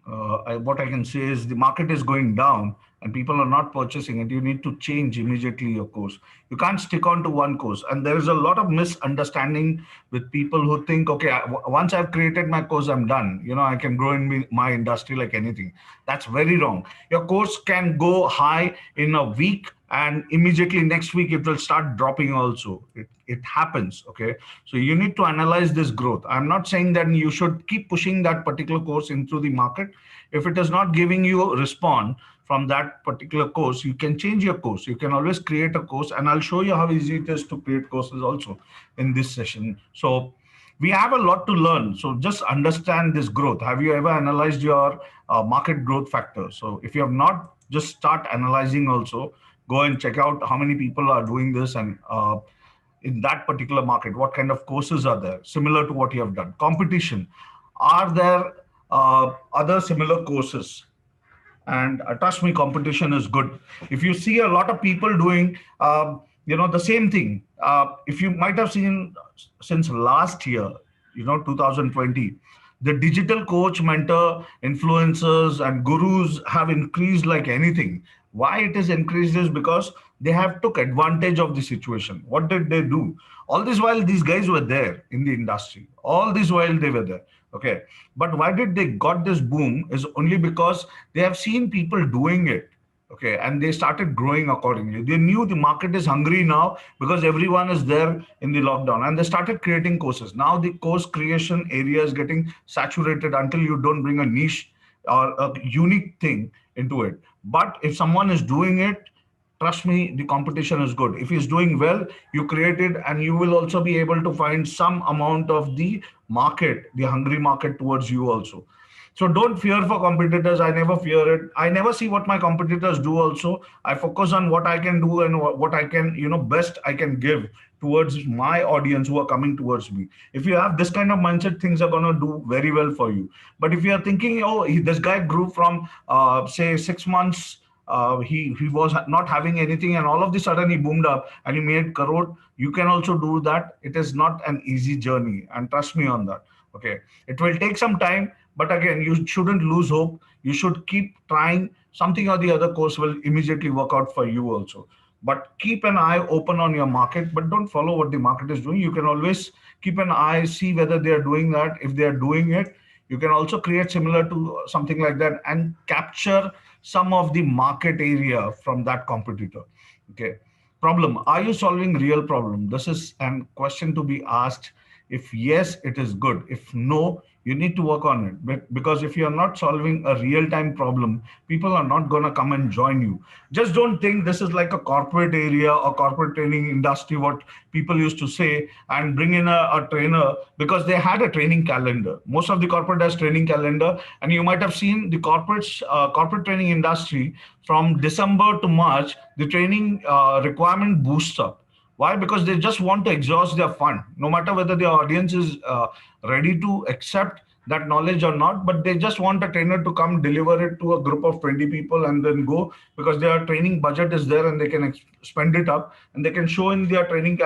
what I can say is the market is going down and people are not purchasing it, you need to change immediately your course. You can't stick on to one course. And there is a lot of misunderstanding with people who think, okay, once I've created my course, I'm done. I can grow in my industry like anything. That's very wrong. Your course can go high in a week, and immediately next week it will start dropping also. It happens. Okay, so you need to analyze this growth. I'm not saying that you should keep pushing that particular course into the market. If it is not giving you a response from that particular course, you can change your course. You can always create a course, and I'll show you how easy it is to create courses also in this session. So we have a lot to learn. So just understand this growth. Have you ever analyzed your market growth factor? So if you have not, just start analyzing also. Go and check out how many people are doing this, and in that particular market, what kind of courses are there similar to what you have done. Competition, are there other similar courses? And trust me, competition is good. If you see a lot of people doing the same thing, if you might have seen since last year, 2020, the digital coach, mentor, influencers and gurus have increased like anything. Why it is increased is because they have took advantage of the situation. What did they do? All this while these guys were there in the industry, all this while they were there. Okay, but why did they got this boom is only because they have seen people doing it. Okay, and they started growing accordingly. They knew the market is hungry now because everyone is there in the lockdown, and they started creating courses. Now the course creation area is getting saturated until you don't bring a niche or a unique thing into it. But if someone is doing it, trust me, the competition is good. If he's doing well, you create it, and you will also be able to find some amount of the market, the hungry market towards you also. So don't fear for competitors. I never fear it. I never see what my competitors do also. I focus on what I can do and what I can, best I can give towards my audience who are coming towards me. If you have this kind of mindset, things are going to do very well for you. But if you are thinking, oh, this guy grew from, say, 6 months, he was not having anything, and all of the sudden he boomed up and he made crore. You can also do that. It is not an easy journey, and trust me on that. Okay, it will take some time, but again, you shouldn't lose hope. You should keep trying. Something or the other course will immediately work out for you also. But keep an eye open on your market, but don't follow what the market is doing. You can always keep an eye, see whether they are doing that. If they are doing it, you can also create similar to something like that and capture some of the market area from that competitor. Okay. Problem, are you solving real problem? This is a question to be asked. If yes, it is good. If no, You need to work on it. Because if you are not solving a real time problem, people are not going to come and join you. Just don't think this is like a corporate area or corporate training industry, what people used to say, and bring in a trainer, because they had a training calendar. Most of the corporate has training calendar, and you might have seen the corporate training industry from December to March, the training requirement boosts up. Why? Because they just want to exhaust their fund, no matter whether the audience is ready to accept that knowledge or not. But they just want a trainer to come deliver it to a group of 20 people and then go, because their training budget is there and they can spend it up, and they can show in their training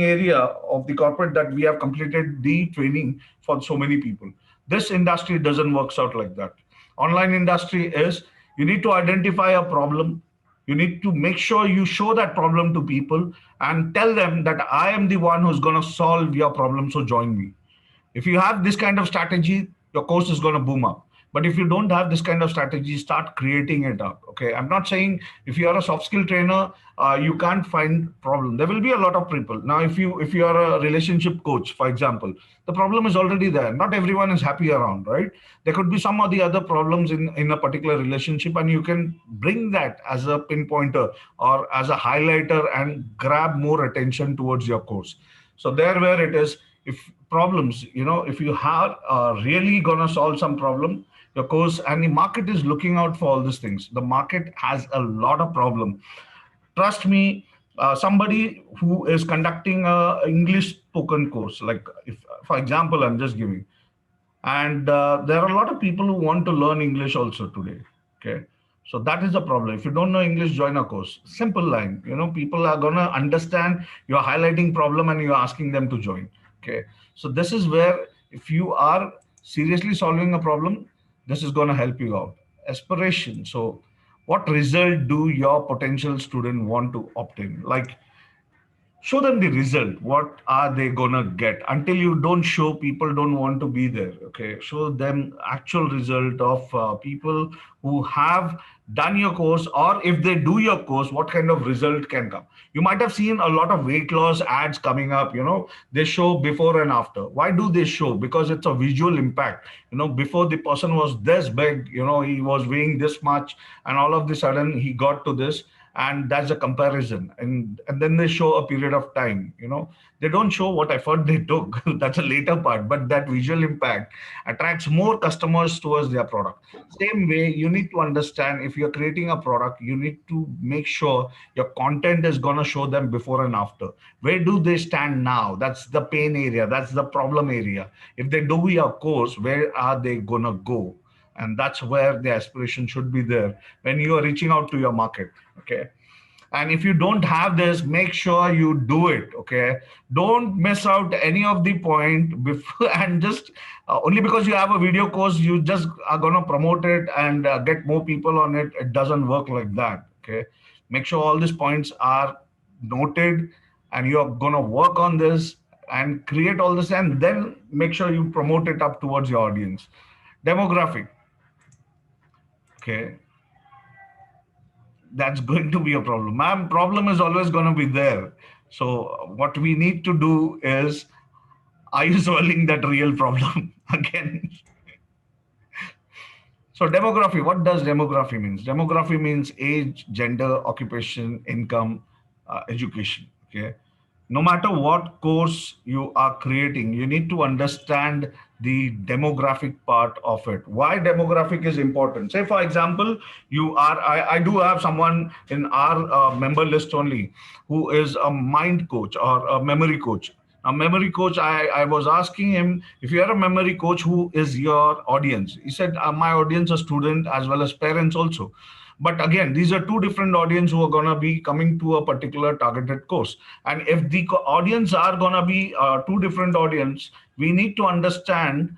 area of the corporate that we have completed the training for so many people. This industry doesn't works out like that. Online industry is, you need to identify a problem, you need to make sure you show that problem to people and tell them that I am the one who's going to solve your problem, so join me. If you have this kind of strategy, your course is going to boom up. But if you don't have this kind of strategy, start creating it up. Okay, I'm not saying if you are a soft skill trainer, you can't find problem. There will be a lot of people. Now, if you are a relationship coach, for example, the problem is already there. Not everyone is happy around, right? There could be some or the other problems in a particular relationship, and you can bring that as a pinpointer or as a highlighter and grab more attention towards your course. So there where it is, if problems, if you have really gonna solve some problem, your course, and the market is looking out for all these things. The market has a lot of problem. Trust me, somebody who is conducting a English spoken course, like if, for example, I'm just giving, and there are a lot of people who want to learn English also today. Okay, so that is the problem. If you don't know English, join a course. Simple line. People are gonna understand. You're highlighting problem and you're asking them to join. Okay, so this is where, if you are seriously solving a problem, this is gonna help you out. Aspiration. So what result do your potential student want to obtain? Like, show them the result. What are they gonna get? Until you don't show, people don't want to be there. Okay, show them actual result of people who have done your course, or if they do your course, what kind of result can come. You might have seen a lot of weight loss ads coming up. They show before and after. Why do they show? Because it's a visual impact. Before, the person was this big, he was weighing this much, and all of the sudden he got to this, and that's a comparison. And then they show a period of time. They don't show what effort they took. That's a later part, but that visual impact attracts more customers towards their product. Same way, you need to understand, if you're creating a product, you need to make sure your content is going to show them before and after. Where do they stand now? That's the pain area, that's the problem area. If they do your course, where are they going to go? And that's where the aspiration should be there when you are reaching out to your market. Okay, and if you don't have this, make sure you do it. Okay, don't miss out any of the point before and just only because you have a video course, you just are going to promote it and get more people on it. It doesn't work like that. Okay, make sure all these points are noted, and you're going to work on this and create all this, and then make sure you promote it up towards your audience. Demographic. Okay, that's going to be a problem. Ma'am, problem is always going to be there. So what we need to do is, are you solving that real problem? Again. So demography, what does demography means? Demography means age, gender, occupation, income, education. Okay. No matter what course you are creating, you need to understand the demographic part of it. Why demographic is important? Say, for example, I do have someone in our member list only who is a mind coach or a memory coach. A memory coach, I was asking him, if you are a memory coach, who is your audience? He said, my audience are student as well as parents also. But again, these are two different audience who are going to be coming to a particular targeted course. And if the audience are going to be two different audience, we need to understand.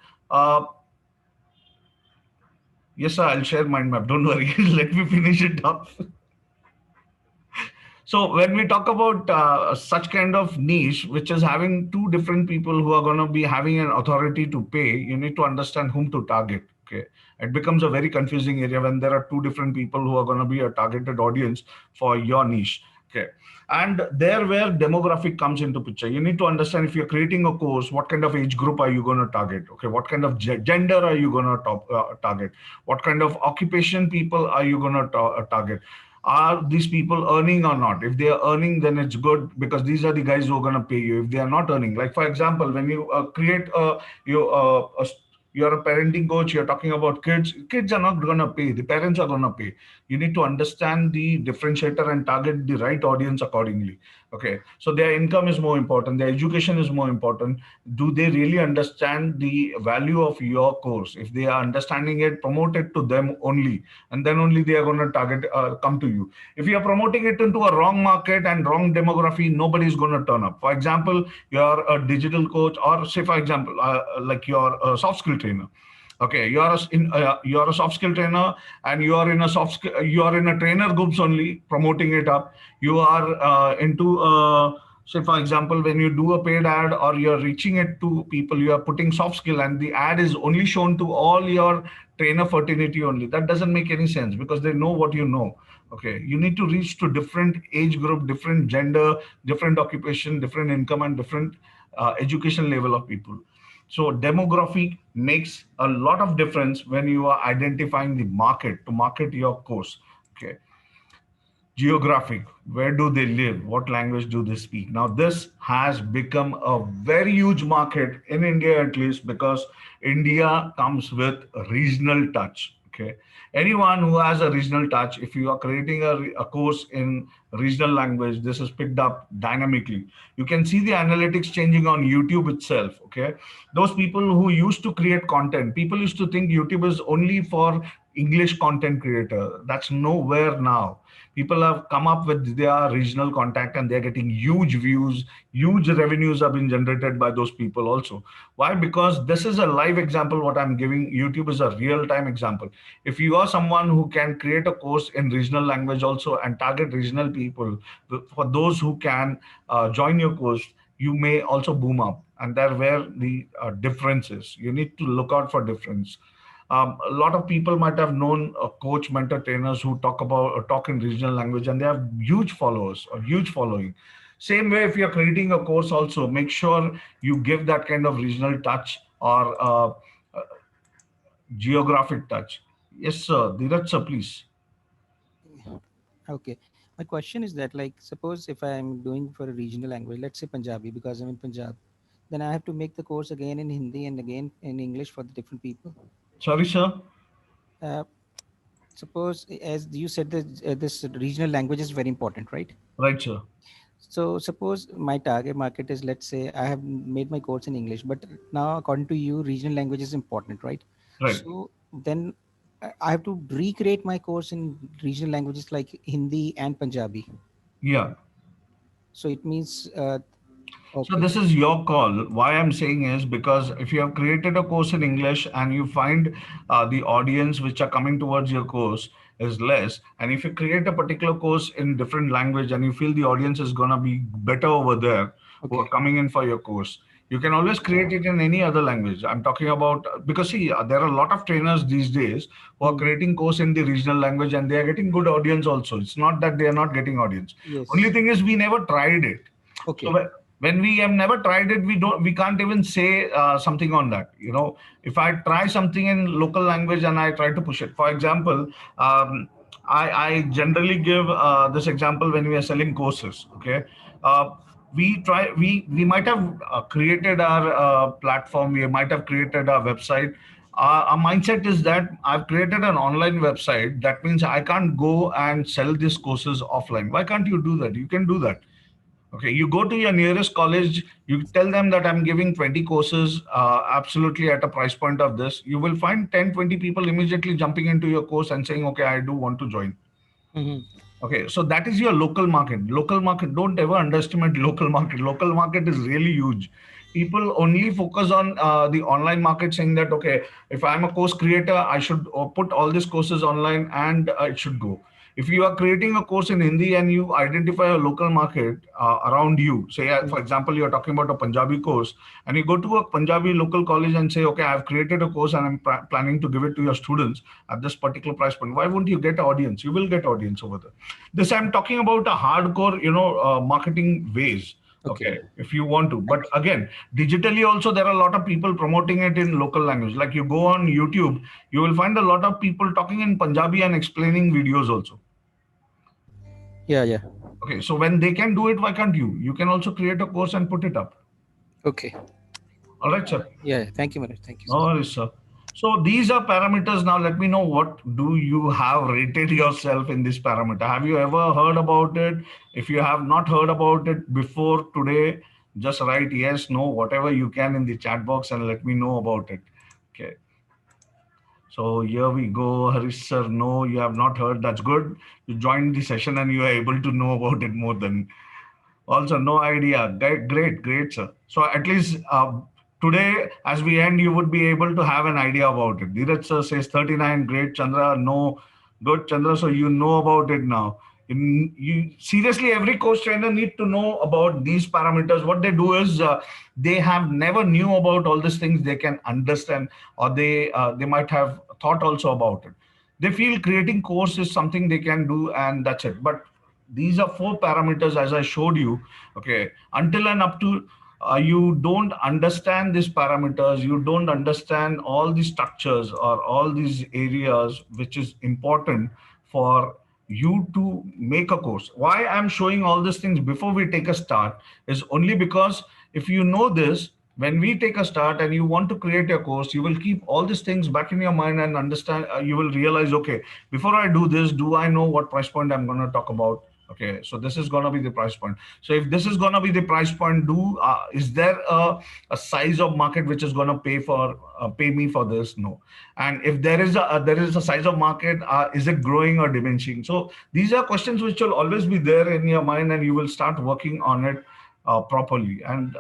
Yes, sir, I'll share mind map. Don't worry. Let me finish it off. So when we talk about such kind of niche, which is having two different people who are going to be having an authority to pay, you need to understand whom to target. Okay, it becomes a very confusing area when there are two different people who are going to be a targeted audience for your niche. Okay. And there where demographic comes into picture, you need to understand if you're creating a course, what kind of age group are you going to target? Okay. What kind of gender are you going to target? What kind of occupation people are you going to target? Are these people earning or not? If they are earning, then it's good because these are the guys who are going to pay you. If they are not earning, like for example, when you create a you're a parenting coach, you're talking about kids are not going to pay, the parents are going to pay. You need to understand the differentiator and target the right audience accordingly. Okay, so their income is more important, their education is more important. Do they really understand the value of your course? If they are understanding it, promote it to them only, and then only they are going to target come to you. If you are promoting it into a wrong market and wrong demography, nobody is going to turn up. For example, you're a digital coach, or say for example like you're a soft skill trainer. Okay, you're a soft skill trainer, and you are in a trainer groups only, promoting it up. You are into say for example, when you do a paid ad or you're reaching it to people, you are putting soft skill, and the ad is only shown to all your trainer fraternity only. That doesn't make any sense because they know what you know. Okay, you need to reach to different age group, different gender, different occupation, different income, and different education level of people. So demography makes a lot of difference when you are identifying the market to market your course. Okay. Geographic, where do they live, what language do they speak? Now this has become a very huge market in India, at least because India comes with a regional touch. Okay, anyone who has a regional touch, if you are creating a course in regional language, this is picked up dynamically. You can see the analytics changing on YouTube itself. Okay, those people who used to create content, people used to think YouTube is only for English content creator. That's nowhere now. People have come up with their regional contact and they're getting huge views, huge revenues have been generated by those people also. Why? Because this is a live example. What I'm giving, YouTube is a real time example. If you are someone who can create a course in regional language also and target regional people, for those who can join your course, you may also boom up. And there where the difference is. You need to look out for difference. A lot of people might have known coach, mentor, trainers who talk in regional language, and they have huge followers, a huge following. Same way, if you're creating a course, also make sure you give that kind of regional touch or geographic touch. Yes, sir. Dheeraj, sir, please. Okay. My question is that, like, suppose if I'm doing for a regional language, let's say Punjabi, because I'm in Punjab, then I have to make the course again in Hindi and again in English for the different people. Sorry, sir. Uh, Suppose, as you said, that this regional language is very important, right? Right, sir. So, suppose my target market is, let's say, I have made my course in English, but now, according to you, regional language is important, right? Right. So, then I have to recreate my course in regional languages like Hindi and Punjabi. Yeah. So, it means, So okay. this is your call. Why I'm saying is because if you have created a course in English and you find the audience which are coming towards your course is less, and if you create a particular course in different language and you feel the audience is gonna be better over there who are Okay. coming in for your course, you can always create it in any other language. I'm talking about because see, there are a lot of trainers these days who are Hmm. creating course in the regional language and they are getting good audience also. It's not that they are not getting audience. Only Yes. thing is we never tried it. So Okay. when we have never tried it, we can't even say something on that. You know, if I try something in local language and I try to push it, for example, I generally give this example when we are selling courses. Okay, uh, we might have created our platform, we might have created our website. Our mindset is that I've created an online website. That means I can't go and sell these courses offline. Why can't you do that? You can do that. Okay, you go to your nearest college, you tell them that I'm giving 20 courses absolutely at a price point of this. You will find 10, 20 people immediately jumping into your course and saying, okay, I do want to join. Hmm. Okay, so that is your local market. Local market, don't ever underestimate local market. Local market is really huge. People only focus on the online market, saying that, okay, if I'm a course creator, I should put all these courses online and it should go. If you are creating a course in Hindi and you identify a local market around you, say, for example, you're talking about a Punjabi course, and you go to a Punjabi local college and say, okay, I've created a course and I'm planning to give it to your students at this particular price point. Why won't you get audience? You will get audience over there. This I'm talking about a hardcore, marketing ways. Okay. Okay, if you want to. But again, digitally also there are a lot of people promoting it in local language. Like you go on YouTube, you will find a lot of people talking in Punjabi and explaining videos also. Yeah, yeah. Okay, so when they can do it, why can't you? You can also create a course and put it up. Okay. All right, sir. Yeah, yeah. Thank you, Manoj. Thank you, No sir. worries, sir. So these are parameters. Now let me know, what do you have rated yourself in this parameter? Have you ever heard about it? If you have not heard about it before today, just write yes, no, whatever you can in the chat box and let me know about it. Okay. So here we go. Harish sir, no, you have not heard. That's good. You joined the session and you are able to know about it more than. Also, no idea. Great, great, great, sir. So at least today, as we end, you would be able to have an idea about it. Dheeraj sir says 39. Great, Chandra. No, good, Chandra. So you know about it now. You seriously, every coach trainer need to know about these parameters. What they do is they have never knew about all these things. They can understand, or they might have thought also about it. They feel creating course is something they can do, and that's it. But these are four parameters as I showed you. Okay, until and up to you don't understand these parameters, you don't understand all the structures or all these areas which is important for you to make a course. Why I'm showing all these things before we take a start is only because if you know this, when we take a start and you want to create your course, you will keep all these things back in your mind and understand. You will realize, okay, before I do this, do I know what price point I'm going to talk about? Okay, so this is going to be the price point. So if this is going to be the price point, is there a size of market which is going to pay me for this? No. And if there is a size of market, is it growing or diminishing? So these are questions which will always be there in your mind, and you will start working on it properly. And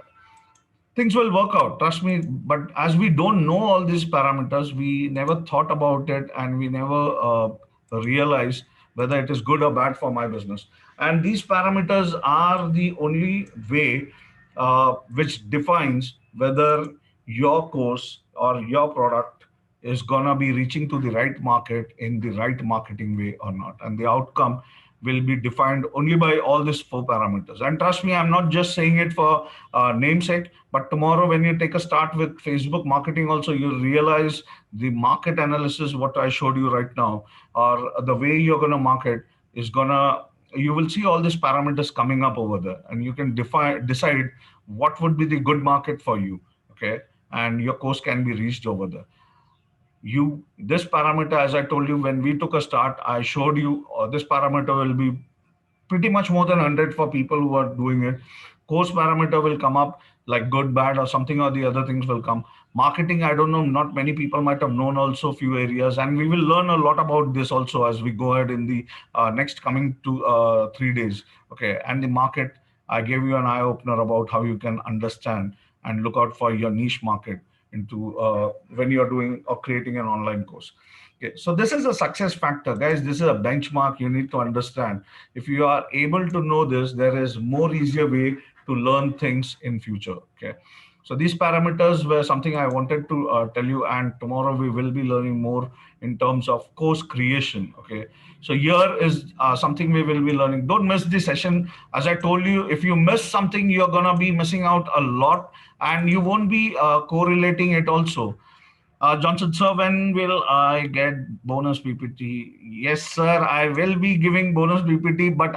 things will work out, trust me. But as we don't know all these parameters, we never thought about it, and we never realized whether it is good or bad for my business. And these parameters are the only way which defines whether your course or your product is gonna be reaching to the right market in the right marketing way or not. And the outcome will be defined only by all these four parameters. And trust me, I'm not just saying it for namesake, but tomorrow when you take a start with Facebook marketing also, you'll realize the market analysis, what I showed you right now, or the way you're going to market is you will see all these parameters coming up over there, and you can decide what would be the good market for you. Okay. And your course can be reached over there. This parameter, as I told you when we took a start, I showed you this parameter will be pretty much more than 100 for people who are doing it. Course parameter will come up like good, bad, or something, or the other things will come. Marketing, I don't know, not many people might have known also few areas, and we will learn a lot about this also as we go ahead in the next coming 3 days. Okay. And the market, I gave you an eye opener about how you can understand and look out for your niche market into when you're doing or creating an online course. Okay, so this is a success factor, guys. This is a benchmark you need to understand. If you are able to know this, there is more easier way to learn things in future. Okay, so these parameters were something I wanted to tell you, and tomorrow we will be learning more in terms of course creation. Okay, so here is something we will be learning. Don't miss the session. As I told you, if you miss something, you're gonna be missing out a lot, and you won't be correlating it also. Johnson, sir, when will I get bonus PPT? Yes, sir, I will be giving bonus PPT, but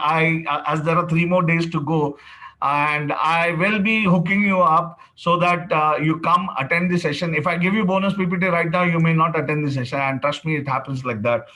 as there are 3 more days to go, and I will be hooking you up so that you come attend the session. If I give you bonus PPT right now, you may not attend the session, and trust me, it happens like that.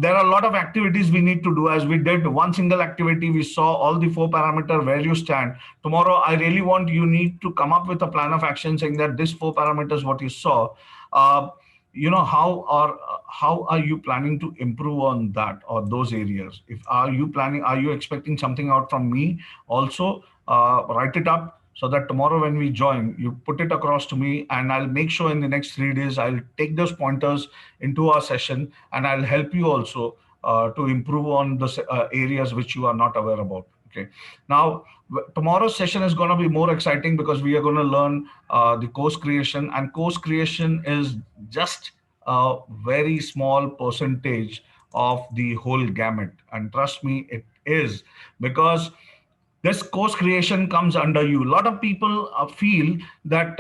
There are a lot of activities we need to do. As we did one single activity, we saw all the four parameter where you stand. Tomorrow, I really want you need to come up with a plan of action saying that this four parameters, what you saw, uh, how are you planning to improve on that or those areas? If are you expecting something out from me? Also, write it up so that tomorrow when we join, you put it across to me, and I'll make sure in the next 3 days I'll take those pointers into our session, and I'll help you also to improve on the areas which you are not aware about. Okay. Now, tomorrow's session is going to be more exciting because we are going to learn the course creation, and course creation is just a very small percentage of the whole gamut. And trust me, it is, because this course creation comes under you. A lot of people feel that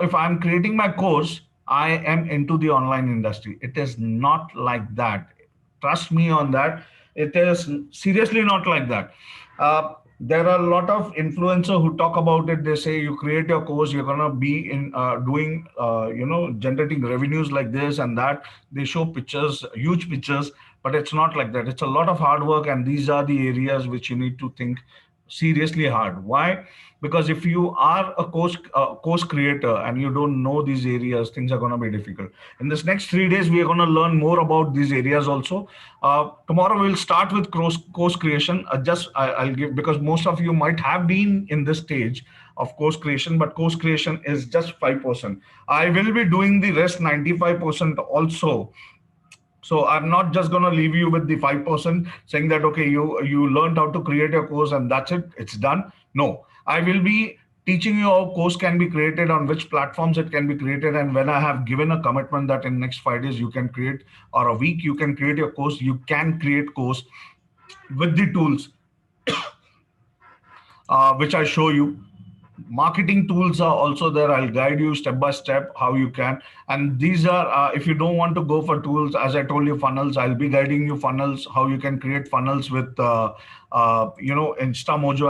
if I'm creating my course, I am into the online industry. It is not like that. Trust me on that. It is seriously not like that. There are a lot of influencers who talk about it. They say you create your course, you're gonna be in doing generating revenues like this and that. They show pictures, huge pictures, but it's not like that. It's a lot of hard work, and these are the areas which you need to think seriously hard. Why? Because if you are a course creator and you don't know these areas, things are going to be difficult. In this next 3 days, we are going to learn more about these areas also. Tomorrow we'll start with course creation. I'll give, because most of you might have been in this stage of course creation, but course creation is just 5%. I will be doing the rest 95% also. So I'm not just going to leave you with the 5% saying that okay, you learned how to create a course and that's it, it's done. No, I will be teaching you how course can be created, on which platforms it can be created, and when I have given a commitment that in next 5 days you can create, or a week you can create your course, you can create course with the tools which I show you. Marketing tools are also there. I'll guide you step by step how you can. And these are, if you don't want to go for tools, as I told you, funnels, I'll be guiding you funnels, how you can create funnels with InstaMojo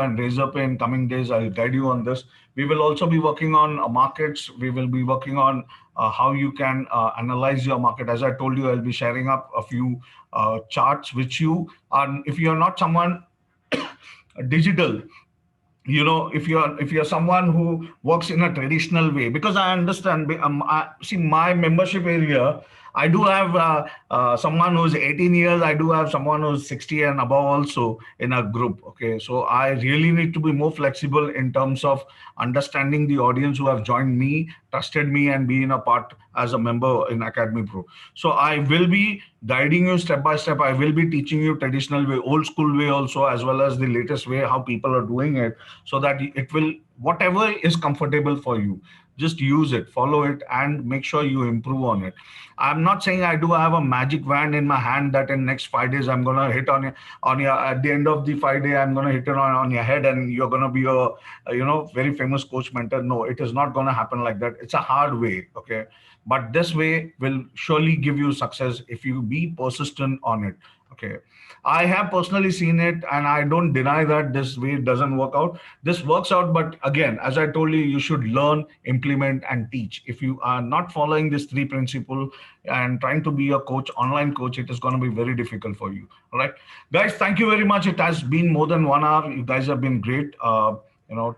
and Razorpay. In coming days, I'll guide you on this. We will also be working on markets. We will be working on how you can analyze your market. As I told you, I'll be sharing up a few charts which you are, if you're not someone digital, if you're someone who works in a traditional way, because I understand, see my membership area, I do have someone who's 18 years, I do have someone who's 60 and above also in a group. Okay, so I really need to be more flexible in terms of understanding the audience who have joined me, trusted me, and been a part as a member in Academy Pro. So I will be guiding you step by step. I will be teaching you traditional way, old school way also, as well as the latest way how people are doing it, so that it will, whatever is comfortable for you, just use it, follow it, and make sure you improve on it. I'm not saying I do have a magic wand in my hand that in next 5 days I'm gonna hit on your at the end of the 5 day I'm gonna hit it on your head and you're gonna be a very famous coach mentor. No, it is not gonna happen like that. It's a hard way. Okay, but this way will surely give you success if you be persistent on it. Okay, I have personally seen it, and I don't deny that this way doesn't work out. This works out, but again, as I told you, you should learn, implement, and teach. If you are not following these three principles and trying to be a coach, online coach, it is going to be very difficult for you. All right, guys, thank you very much. It has been more than 1 hour. You guys have been great.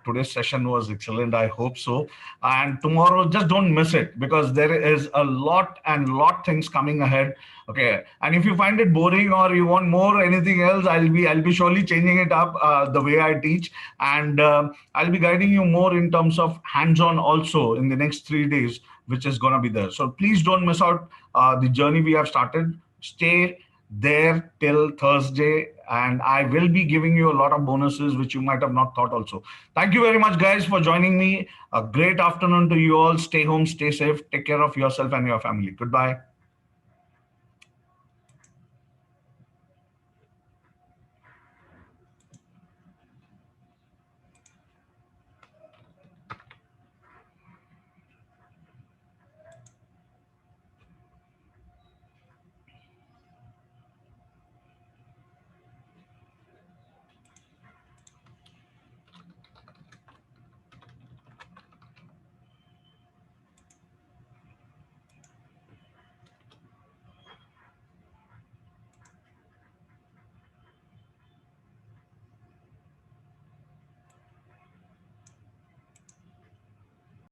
Today's session was excellent. I hope so. And tomorrow, just don't miss it, because there is a lot and lot things coming ahead. Okay, and if you find it boring or you want more anything else, I'll be surely changing it up the way I teach, and I'll be guiding you more in terms of hands-on also in the next 3 days, which is gonna be there. So please don't miss out the journey we have started. Stay there till Thursday, and I will be giving you a lot of bonuses which you might have not thought also. Thank you very much, guys, for joining me. A great afternoon to you all. Stay home, stay safe, take care of yourself and your family. Goodbye.